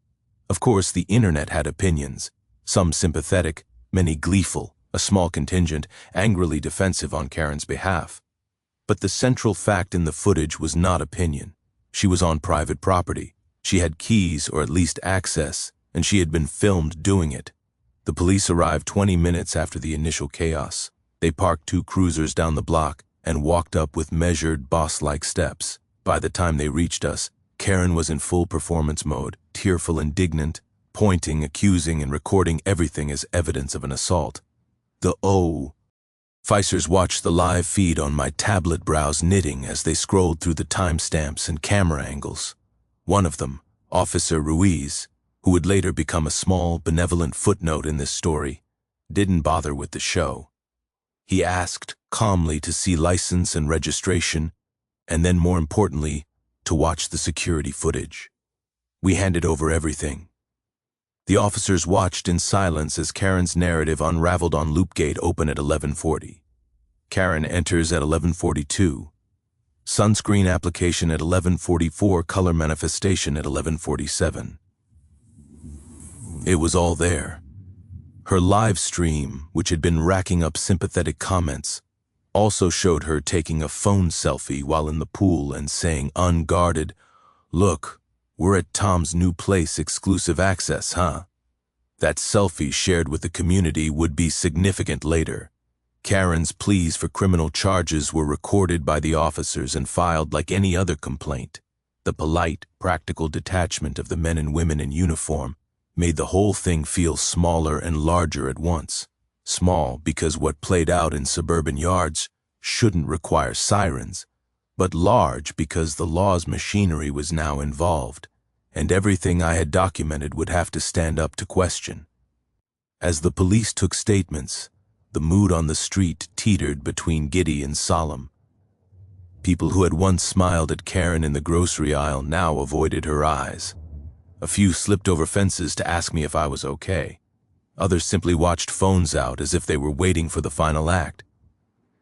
Of course, the internet had opinions, some sympathetic, many gleeful, a small contingent angrily defensive on Karen's behalf. But the central fact in the footage was not opinion. She was on private property. She had keys, or at least access, and she had been filmed doing it. The police arrived 20 minutes after the initial chaos. They parked 2 cruisers down the block and walked up with measured, boss-like steps. By the time they reached us, Karen was in full performance mode, tearful, indignant, pointing, accusing, and recording everything as evidence of an assault. The Ficers watched the live feed on my tablet, brows knitting as they scrolled through the timestamps and camera angles. One of them, Officer Ruiz, who would later become a small, benevolent footnote in this story, didn't bother with the show. He asked calmly to see license and registration, and then more importantly, to watch the security footage. We handed over everything. The officers watched in silence as Karen's narrative unraveled on Loopgate open at 11:40. Karen enters at 11:42. Sunscreen application at 11:44, color manifestation at 11:47. It was all there. Her live stream, which had been racking up sympathetic comments, also showed her taking a phone selfie while in the pool and saying unguarded, "Look, we're at Tom's new place, exclusive access, huh?" That selfie shared with the community would be significant later. Karen's pleas for criminal charges were recorded by the officers and filed like any other complaint. The polite, practical detachment of the men and women in uniform made the whole thing feel smaller and larger at once. Small because what played out in suburban yards shouldn't require sirens, but large because the law's machinery was now involved, and everything I had documented would have to stand up to question. As the police took statements, the mood on the street teetered between giddy and solemn. People who had once smiled at Karen in the grocery aisle now avoided her eyes. A few slipped over fences to ask me if I was okay. Others simply watched phones out as if they were waiting for the final act.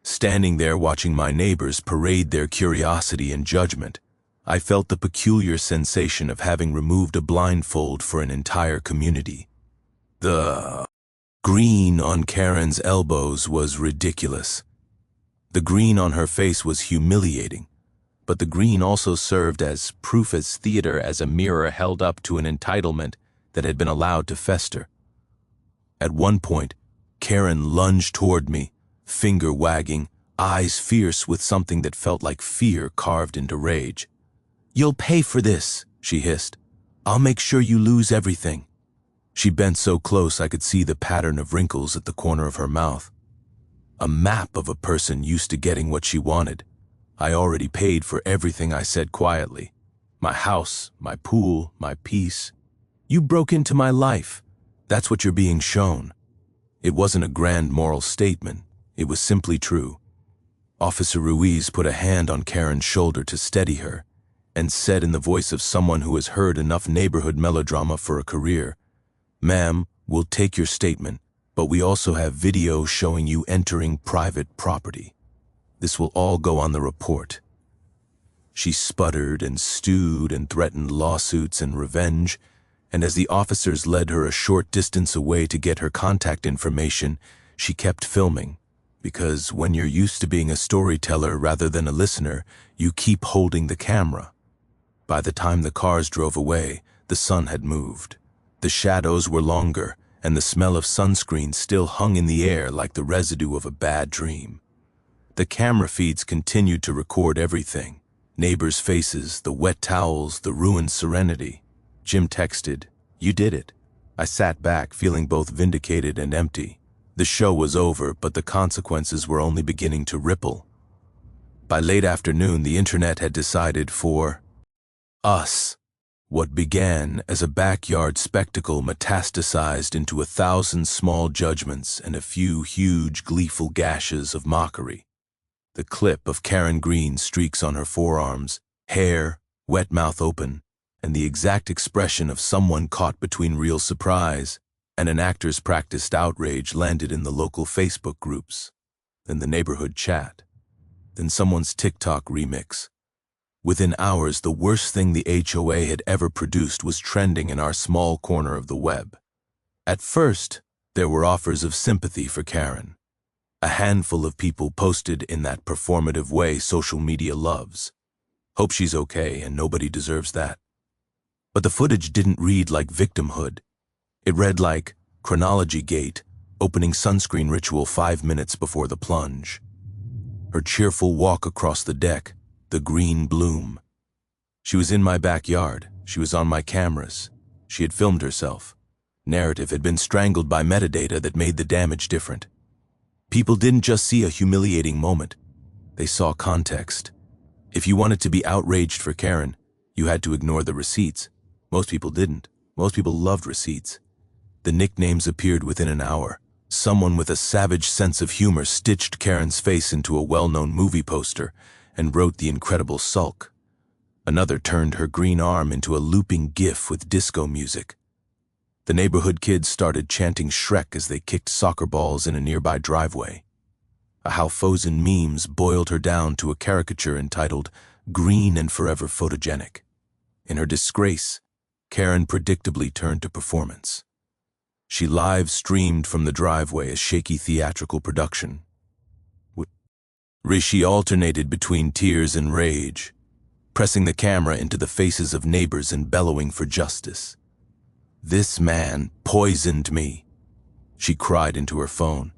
Standing there watching my neighbors parade their curiosity and judgment, I felt the peculiar sensation of having removed a blindfold for an entire community. The green on Karen's elbows was ridiculous. The green on her face was humiliating, but the green also served as proof, as theater, as a mirror held up to an entitlement that had been allowed to fester. At one point, Karen lunged toward me, finger wagging, eyes fierce with something that felt like fear carved into rage. "You'll pay for this," she hissed. "I'll make sure you lose everything." She bent so close I could see the pattern of wrinkles at the corner of her mouth. A map of a person used to getting what she wanted. I already paid for everything, I said quietly. My house, my pool, my peace. You broke into my life. That's what you're being shown. It wasn't a grand moral statement. It was simply true. Officer Ruiz put a hand on Karen's shoulder to steady her and said in the voice of someone who has heard enough neighborhood melodrama for a career, "Ma'am, we'll take your statement, but we also have video showing you entering private property. This will all go on the report." She sputtered and stewed and threatened lawsuits and revenge, and as the officers led her a short distance away to get her contact information, she kept filming, because when you're used to being a storyteller rather than a listener, you keep holding the camera. By the time the cars drove away, the sun had moved. The shadows were longer, and the smell of sunscreen still hung in the air like the residue of a bad dream. The camera feeds continued to record everything: neighbors' faces, the wet towels, the ruined serenity. Jim texted, "You did it." I sat back, feeling both vindicated and empty. The show was over, but the consequences were only beginning to ripple. By late afternoon, the internet had decided for us. What began as a backyard spectacle metastasized into 1,000 small judgments and a few huge, gleeful gashes of mockery. The clip of Karen Green's streaks on her forearms, hair, wet mouth open, and the exact expression of someone caught between real surprise and an actor's practiced outrage landed in the local Facebook groups, then the neighborhood chat, then someone's TikTok remix. Within hours, the worst thing the HOA had ever produced was trending in our small corner of the web. At first, there were offers of sympathy for Karen. A handful of people posted in that performative way social media loves. Hope she's okay, and nobody deserves that. But the footage didn't read like victimhood. It read like chronology gate, opening sunscreen ritual 5 minutes before the plunge. Her cheerful walk across the deck, the green bloom. She was in my backyard. She was on my cameras. She had filmed herself. Narrative had been strangled by metadata that made the damage different. People didn't just see a humiliating moment. They saw context. If you wanted to be outraged for Karen, you had to ignore the receipts. Most people didn't. Most people loved receipts. The nicknames appeared within an hour. Someone with a savage sense of humor stitched Karen's face into a well-known movie poster and wrote the incredible sulk. Another turned her green arm into a looping gif with disco music. The neighborhood kids started chanting Shrek as they kicked soccer balls in a nearby driveway. A Halfosen memes boiled her down to a caricature entitled "Green and Forever Photogenic." In her disgrace, Karen predictably turned to performance. She live-streamed from the driveway a shaky theatrical production. She alternated between tears and rage, pressing the camera into the faces of neighbors and bellowing for justice. "This man poisoned me," she cried into her phone,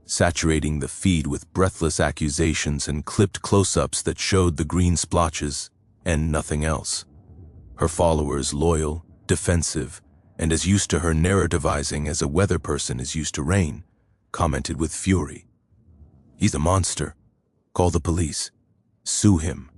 saturating the feed with breathless accusations and clipped close-ups that showed the green splotches and nothing else. Her followers, loyal, defensive, and as used to her narrativizing as a weather person is used to rain, commented with fury. "He's a monster. Call the police. Sue him."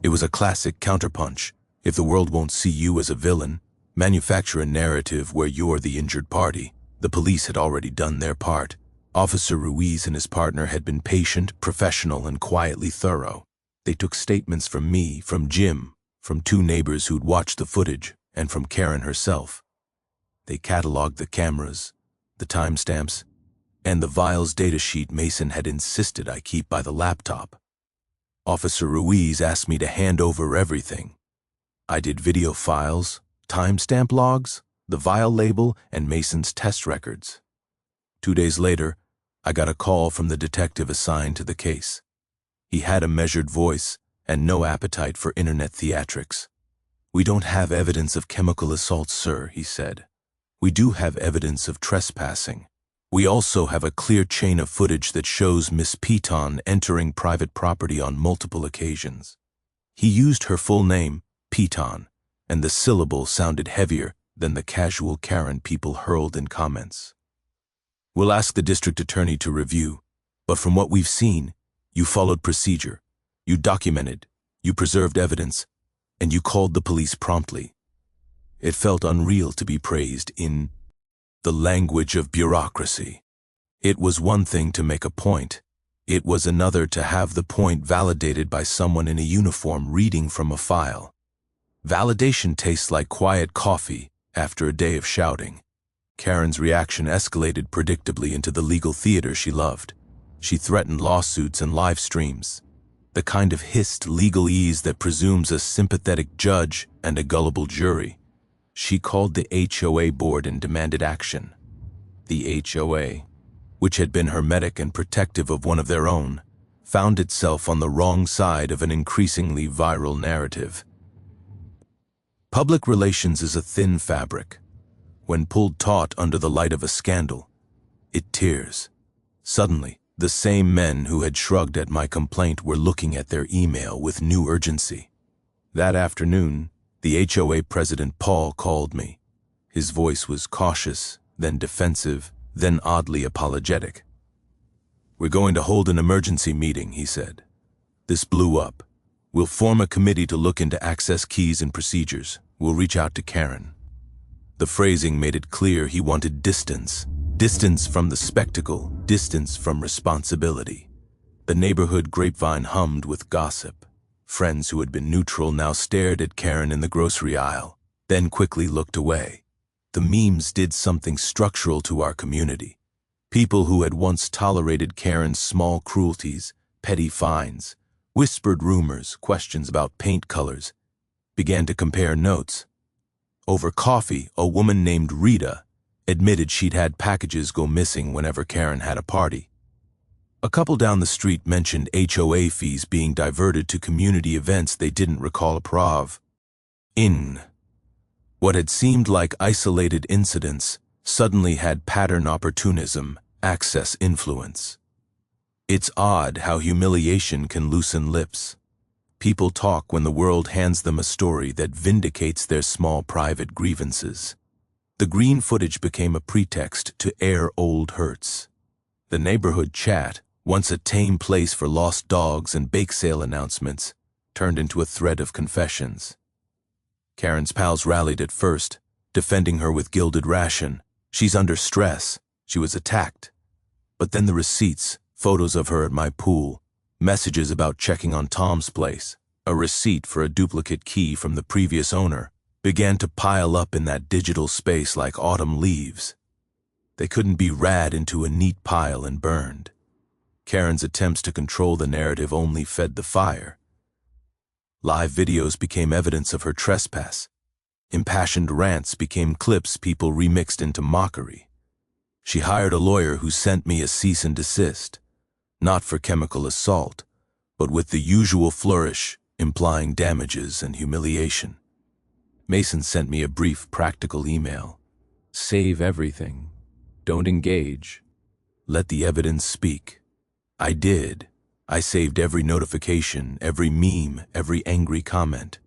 It was a classic counterpunch. If the world won't see you as a villain, manufacture a narrative where you're the injured party. The police had already done their part. Officer Ruiz and his partner had been patient, professional, and quietly thorough. They took statements from me, from Jim, from 2 neighbors who'd watched the footage, and from Karen herself. They cataloged the cameras, the timestamps, and the Viles datasheet Mason had insisted I keep by the laptop. Officer Ruiz asked me to hand over everything. I did video files, timestamp logs, the Vile label, and Mason's test records. 2 days later, I got a call from the detective assigned to the case. He had a measured voice and no appetite for internet theatrics. "We don't have evidence of chemical assault, sir," he said. "We do have evidence of trespassing. We also have a clear chain of footage that shows Miss Piton entering private property on multiple occasions." He used her full name, Piton, and the syllable sounded heavier than the casual Karen people hurled in comments. "We'll ask the district attorney to review, but from what we've seen, you followed procedure, you documented, you preserved evidence, and you called the police promptly." It felt unreal to be praised in the language of bureaucracy. It was one thing to make a point. It was another to have the point validated by someone in a uniform reading from a file. Validation tastes like quiet coffee after a day of shouting. Karen's reaction escalated predictably into the legal theater she loved. She threatened lawsuits and live streams. the kind of hissed legalese that presumes a sympathetic judge and a gullible jury. She called the HOA board and demanded action. The HOA, which had been hermetic and protective of one of their own, found itself on the wrong side of an increasingly viral narrative. Public relations is a thin fabric. When pulled taut under the light of a scandal, it tears. Suddenly, the same men who had shrugged at my complaint were looking at their email with new urgency. That afternoon, the HOA president Paul called me. His voice was cautious, then defensive, then oddly apologetic. "We're going to hold an emergency meeting," he said. "This blew up. We'll form a committee to look into access keys and procedures. We'll reach out to Karen." The phrasing made it clear he wanted distance. Distance from the spectacle, distance from responsibility. The neighborhood grapevine hummed with gossip. Friends who had been neutral now stared at Karen in the grocery aisle, then quickly looked away. The memes did something structural to our community. People who had once tolerated Karen's small cruelties, petty fines, whispered rumors, questions about paint colors, began to compare notes. Over coffee, a woman named Rita admitted she'd had packages go missing whenever Karen had a party. A couple down the street mentioned HOA fees being diverted to community events they didn't recall a prov. In what had seemed like isolated incidents suddenly had pattern opportunism, access influence. It's odd how humiliation can loosen lips. People talk when the world hands them a story that vindicates their small private grievances. The green footage became a pretext to air old hurts. The neighborhood chat, once a tame place for lost dogs and bake sale announcements, turned into a thread of confessions. Karen's pals rallied at first, defending her with gilded ration. "She's under stress. She was attacked." But then the receipts, photos of her at my pool, messages about checking on Tom's place, a receipt for a duplicate key from the previous owner, began to pile up in that digital space like autumn leaves. They couldn't be rad into a neat pile and burned. Karen's attempts to control the narrative only fed the fire. Live videos became evidence of her trespass. Impassioned rants became clips people remixed into mockery. She hired a lawyer who sent me a cease and desist, not for chemical assault, but with the usual flourish implying damages and humiliation. Mason sent me a brief, practical email. "Save everything. Don't engage. Let the evidence speak." I did. I saved every notification, every meme, every angry comment.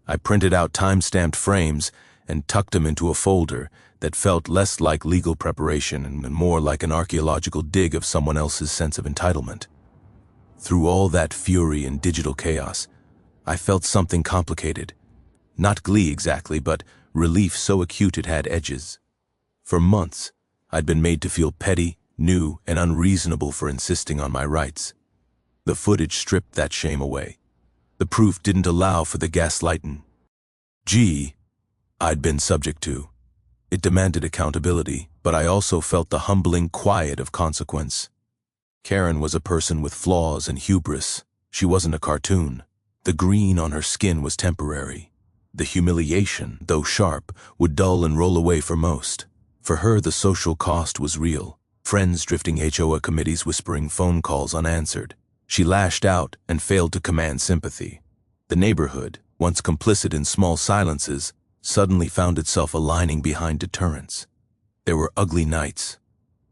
I printed out time-stamped frames and tucked them into a folder that felt less like legal preparation and more like an archaeological dig of someone else's sense of entitlement. Through all that fury and digital chaos, I felt something complicated. Not glee exactly, but relief so acute it had edges. For months, I'd been made to feel petty, new, and unreasonable for insisting on my rights. The footage stripped that shame away. The proof didn't allow for the gaslighting I'd been subject to. It demanded accountability, but I also felt the humbling quiet of consequence. Karen was a person with flaws and hubris. She wasn't a cartoon. The green on her skin was temporary. The humiliation, though sharp, would dull and roll away for most. For her, the social cost was real. Friends drifting HOA committees, whispering phone calls unanswered. She lashed out and failed to command sympathy. The neighborhood, once complicit in small silences, suddenly found itself aligning behind deterrence. There were ugly nights,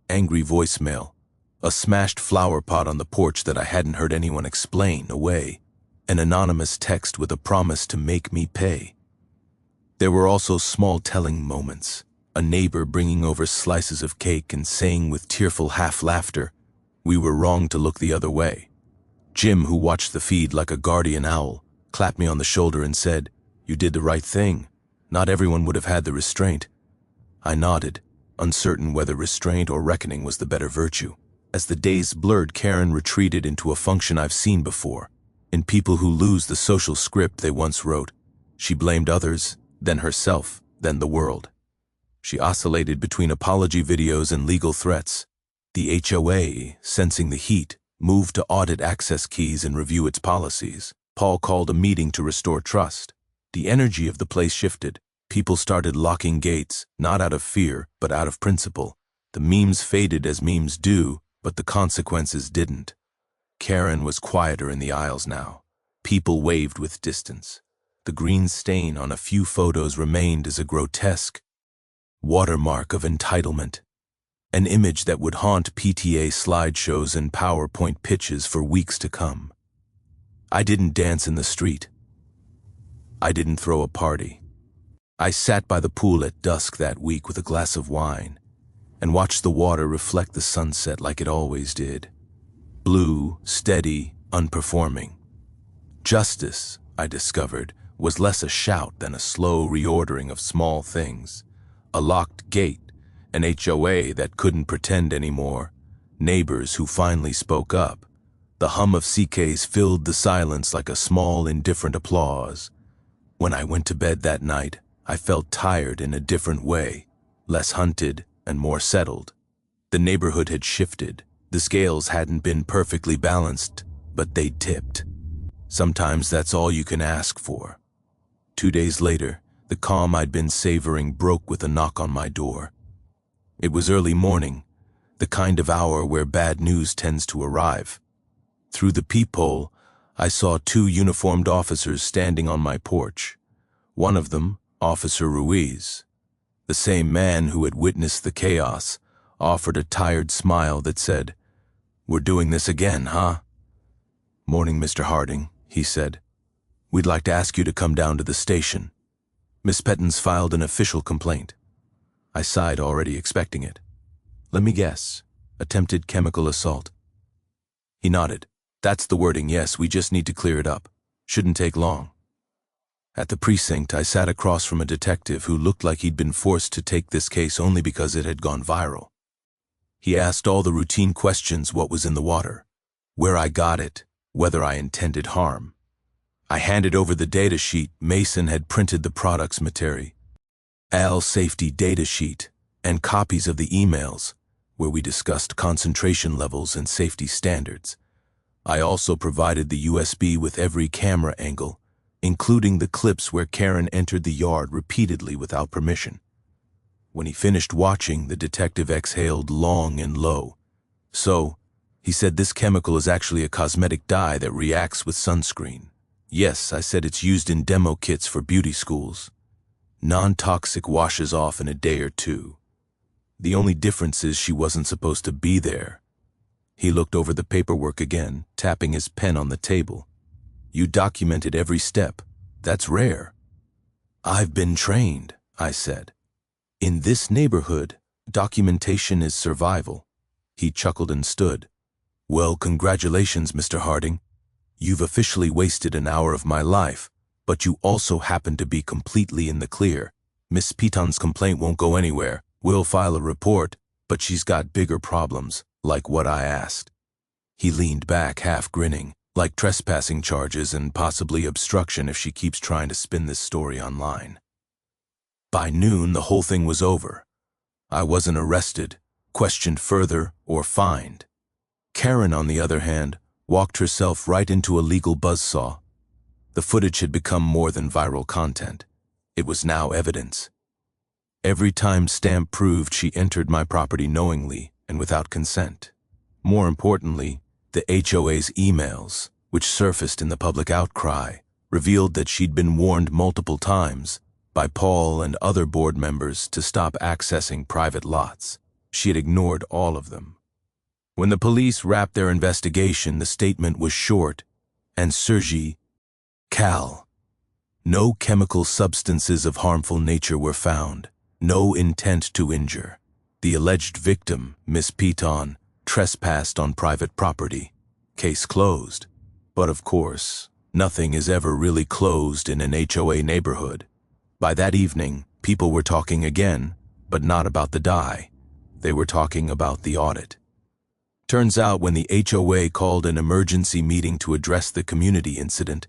angry voicemail, a smashed flower pot on the porch that I hadn't heard anyone explain away, an anonymous text with a promise to make me pay. There were also small telling moments, a neighbor bringing over slices of cake and saying with tearful half-laughter, "We were wrong to look the other way." Jim, who watched the feed like a guardian owl, clapped me on the shoulder and said, "You did the right thing. Not everyone would have had the restraint." I nodded, uncertain whether restraint or reckoning was the better virtue. As the days blurred, Karen retreated into a function I've seen before. In people who lose the social script they once wrote, she blamed others, then herself, then the world. She oscillated between apology videos and legal threats. The HOA, sensing the heat, moved to audit access keys and review its policies. Paul called a meeting to restore trust. The energy of the place shifted. People started locking gates, not out of fear, but out of principle. The memes faded as memes do, but the consequences didn't. Karen was quieter in the aisles now. People waved with distance. The green stain on a few photos remained as a grotesque watermark of entitlement, an image that would haunt PTA slideshows and PowerPoint pitches for weeks to come. I didn't dance in the street. I didn't throw a party. I sat by the pool at dusk that week with a glass of wine and watched the water reflect the sunset like it always did. Blue, steady, unperforming. Justice, I discovered, was less a shout than a slow reordering of small things. A locked gate, an HOA that couldn't pretend anymore, neighbors who finally spoke up. The hum of CKs filled the silence like a small, indifferent applause. When I went to bed that night, I felt tired in a different way, less hunted and more settled. The neighborhood had shifted. The scales hadn't been perfectly balanced, but they'd tipped. Sometimes that's all you can ask for. 2 days later, the calm I'd been savoring broke with a knock on my door. It was early morning, the kind of hour where bad news tends to arrive. Through the peephole, I saw 2 uniformed officers standing on my porch. One of them, Officer Ruiz, the same man who had witnessed the chaos, offered a tired smile that said, "We're doing this again, huh?" "Morning, Mr. Harding," he said. "We'd like to ask you to come down to the station. Miss Pettins filed an official complaint." I sighed, already expecting it. "Let me guess. Attempted chemical assault." He nodded. "That's the wording, yes, we just need to clear it up. Shouldn't take long." At the precinct, I sat across from a detective who looked like he'd been forced to take this case only because it had gone viral. He asked all the routine questions: what was in the water, where I got it, whether I intended harm. I handed over the data sheet. Mason had printed the product's material, safety data sheet, and copies of the emails where we discussed concentration levels and safety standards. I also provided the USB with every camera angle, including the clips where Karen entered the yard repeatedly without permission. When he finished watching, the detective exhaled long and low. "So," he said, "this chemical is actually a cosmetic dye that reacts with sunscreen." "Yes," I said, "it's used in demo kits for beauty schools. Non-toxic, washes off in a day or two. The only difference is she wasn't supposed to be there." He looked over the paperwork again, tapping his pen on the table. "You documented every step. That's rare." "I've been trained," I said. "In this neighborhood, documentation is survival." He chuckled and stood. "Well, congratulations, Mr. Harding. You've officially wasted an hour of my life, but you also happen to be completely in the clear. Miss Peton's complaint won't go anywhere. We'll file a report, but she's got bigger problems, like what I asked." He leaned back, half grinning, "like trespassing charges and possibly obstruction if she keeps trying to spin this story online." By noon, the whole thing was over. I wasn't arrested, questioned further, or fined. Karen, on the other hand, walked herself right into a legal buzzsaw. The footage had become more than viral content. It was now evidence. Every time stamp proved she entered my property knowingly and without consent. More importantly, the HOA's emails, which surfaced in the public outcry, revealed that she'd been warned multiple times by Paul and other board members to stop accessing private lots. She had ignored all of them. When the police wrapped their investigation, the statement was short and surgy: Cal. No chemical substances of harmful nature were found. No intent to injure. The alleged victim, Miss Peton, trespassed on private property. Case closed. But of course, nothing is ever really closed in an HOA neighborhood. By that evening, people were talking again, but not about the dye. They were talking about the audit. Turns out when the HOA called an emergency meeting to address the community incident,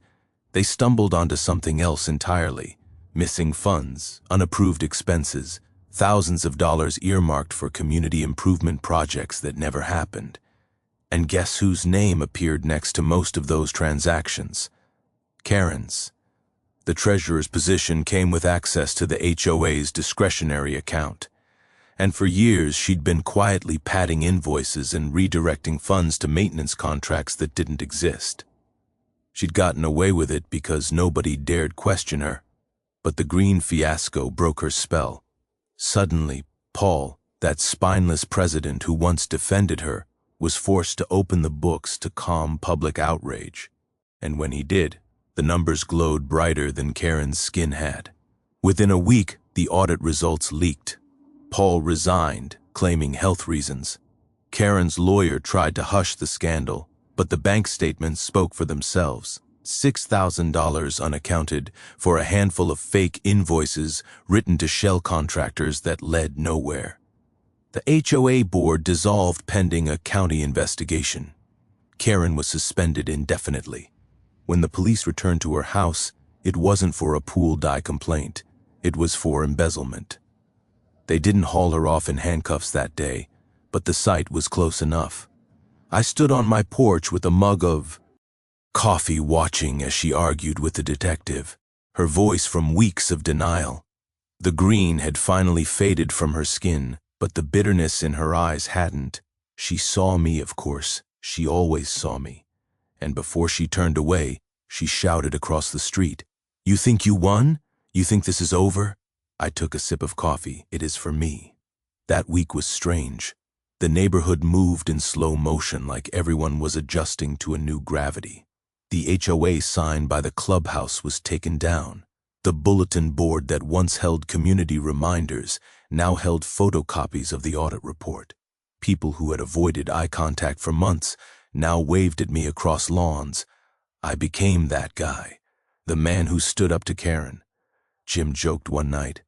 they stumbled onto something else entirely: missing funds, unapproved expenses, thousands of dollars earmarked for community improvement projects that never happened. And guess whose name appeared next to most of those transactions? Karen's. The treasurer's position came with access to the HOA's discretionary account. And for years she'd been quietly padding invoices and redirecting funds to maintenance contracts that didn't exist. She'd gotten away with it because nobody dared question her. But the green fiasco broke her spell. Suddenly, Paul, that spineless president who once defended her, was forced to open the books to calm public outrage. And when he did, the numbers glowed brighter than Karen's skin had. Within a week, the audit results leaked. Paul resigned, claiming health reasons. Karen's lawyer tried to hush the scandal, but the bank statements spoke for themselves. $6,000 unaccounted for a handful of fake invoices written to shell contractors that led nowhere. The HOA board dissolved pending a county investigation. Karen was suspended indefinitely. When the police returned to her house, it wasn't for a pool die complaint. It was for embezzlement. They didn't haul her off in handcuffs that day, but the sight was close enough. I stood on my porch with a mug of coffee watching as she argued with the detective, her voice from weeks of denial. The green had finally faded from her skin, but the bitterness in her eyes hadn't. She saw me, of course. She always saw me. And before she turned away, she shouted across the street, "You think you won? You think this is over?" I took a sip of coffee. It is for me. That week was strange. The neighborhood moved in slow motion like everyone was adjusting to a new gravity. The HOA sign by the clubhouse was taken down. The bulletin board that once held community reminders now held photocopies of the audit report. People who had avoided eye contact for months now waved at me across lawns. I became that guy, the man who stood up to Karen. Jim joked one night,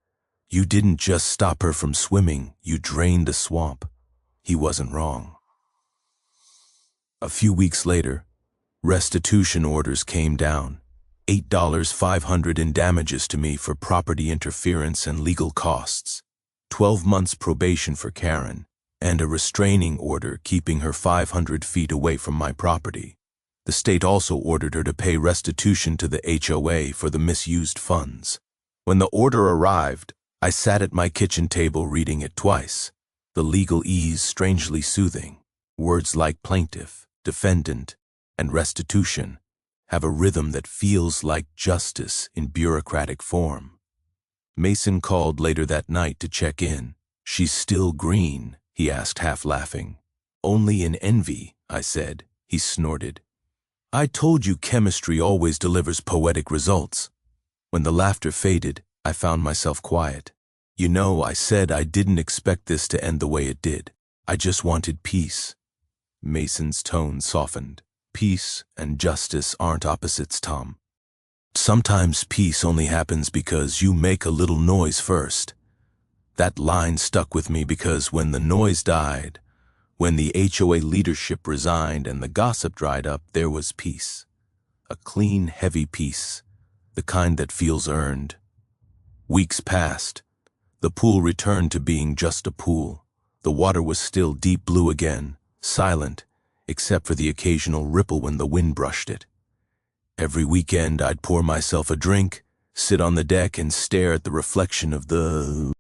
"You didn't just stop her from swimming, you drained the swamp." He wasn't wrong. A few weeks later, restitution orders came down. $8,500 in damages to me for property interference and legal costs. 12 months probation for Karen, and a restraining order keeping her 500 feet away from my property. The state also ordered her to pay restitution to the HOA for the misused funds. When the order arrived, I sat at my kitchen table reading it twice. The legalese strangely soothing. Words like plaintiff, defendant, and restitution have a rhythm that feels like justice in bureaucratic form. Mason called later that night to check in. "She's still green?" he asked, half laughing. "Only in envy," I said. He snorted. "I told you chemistry always delivers poetic results." When the laughter faded, I found myself quiet. "You know, I said I didn't expect this to end the way it did. I just wanted peace." Mason's tone softened. "Peace and justice aren't opposites, Tom. Sometimes peace only happens because you make a little noise first." That line stuck with me because when the noise died, when the HOA leadership resigned and the gossip dried up, there was peace. A clean, heavy peace, the kind that feels earned. Weeks passed. The pool returned to being just a pool. The water was still deep blue again, silent, except for the occasional ripple when the wind brushed it. Every weekend I'd pour myself a drink, sit on the deck and stare at the reflection of the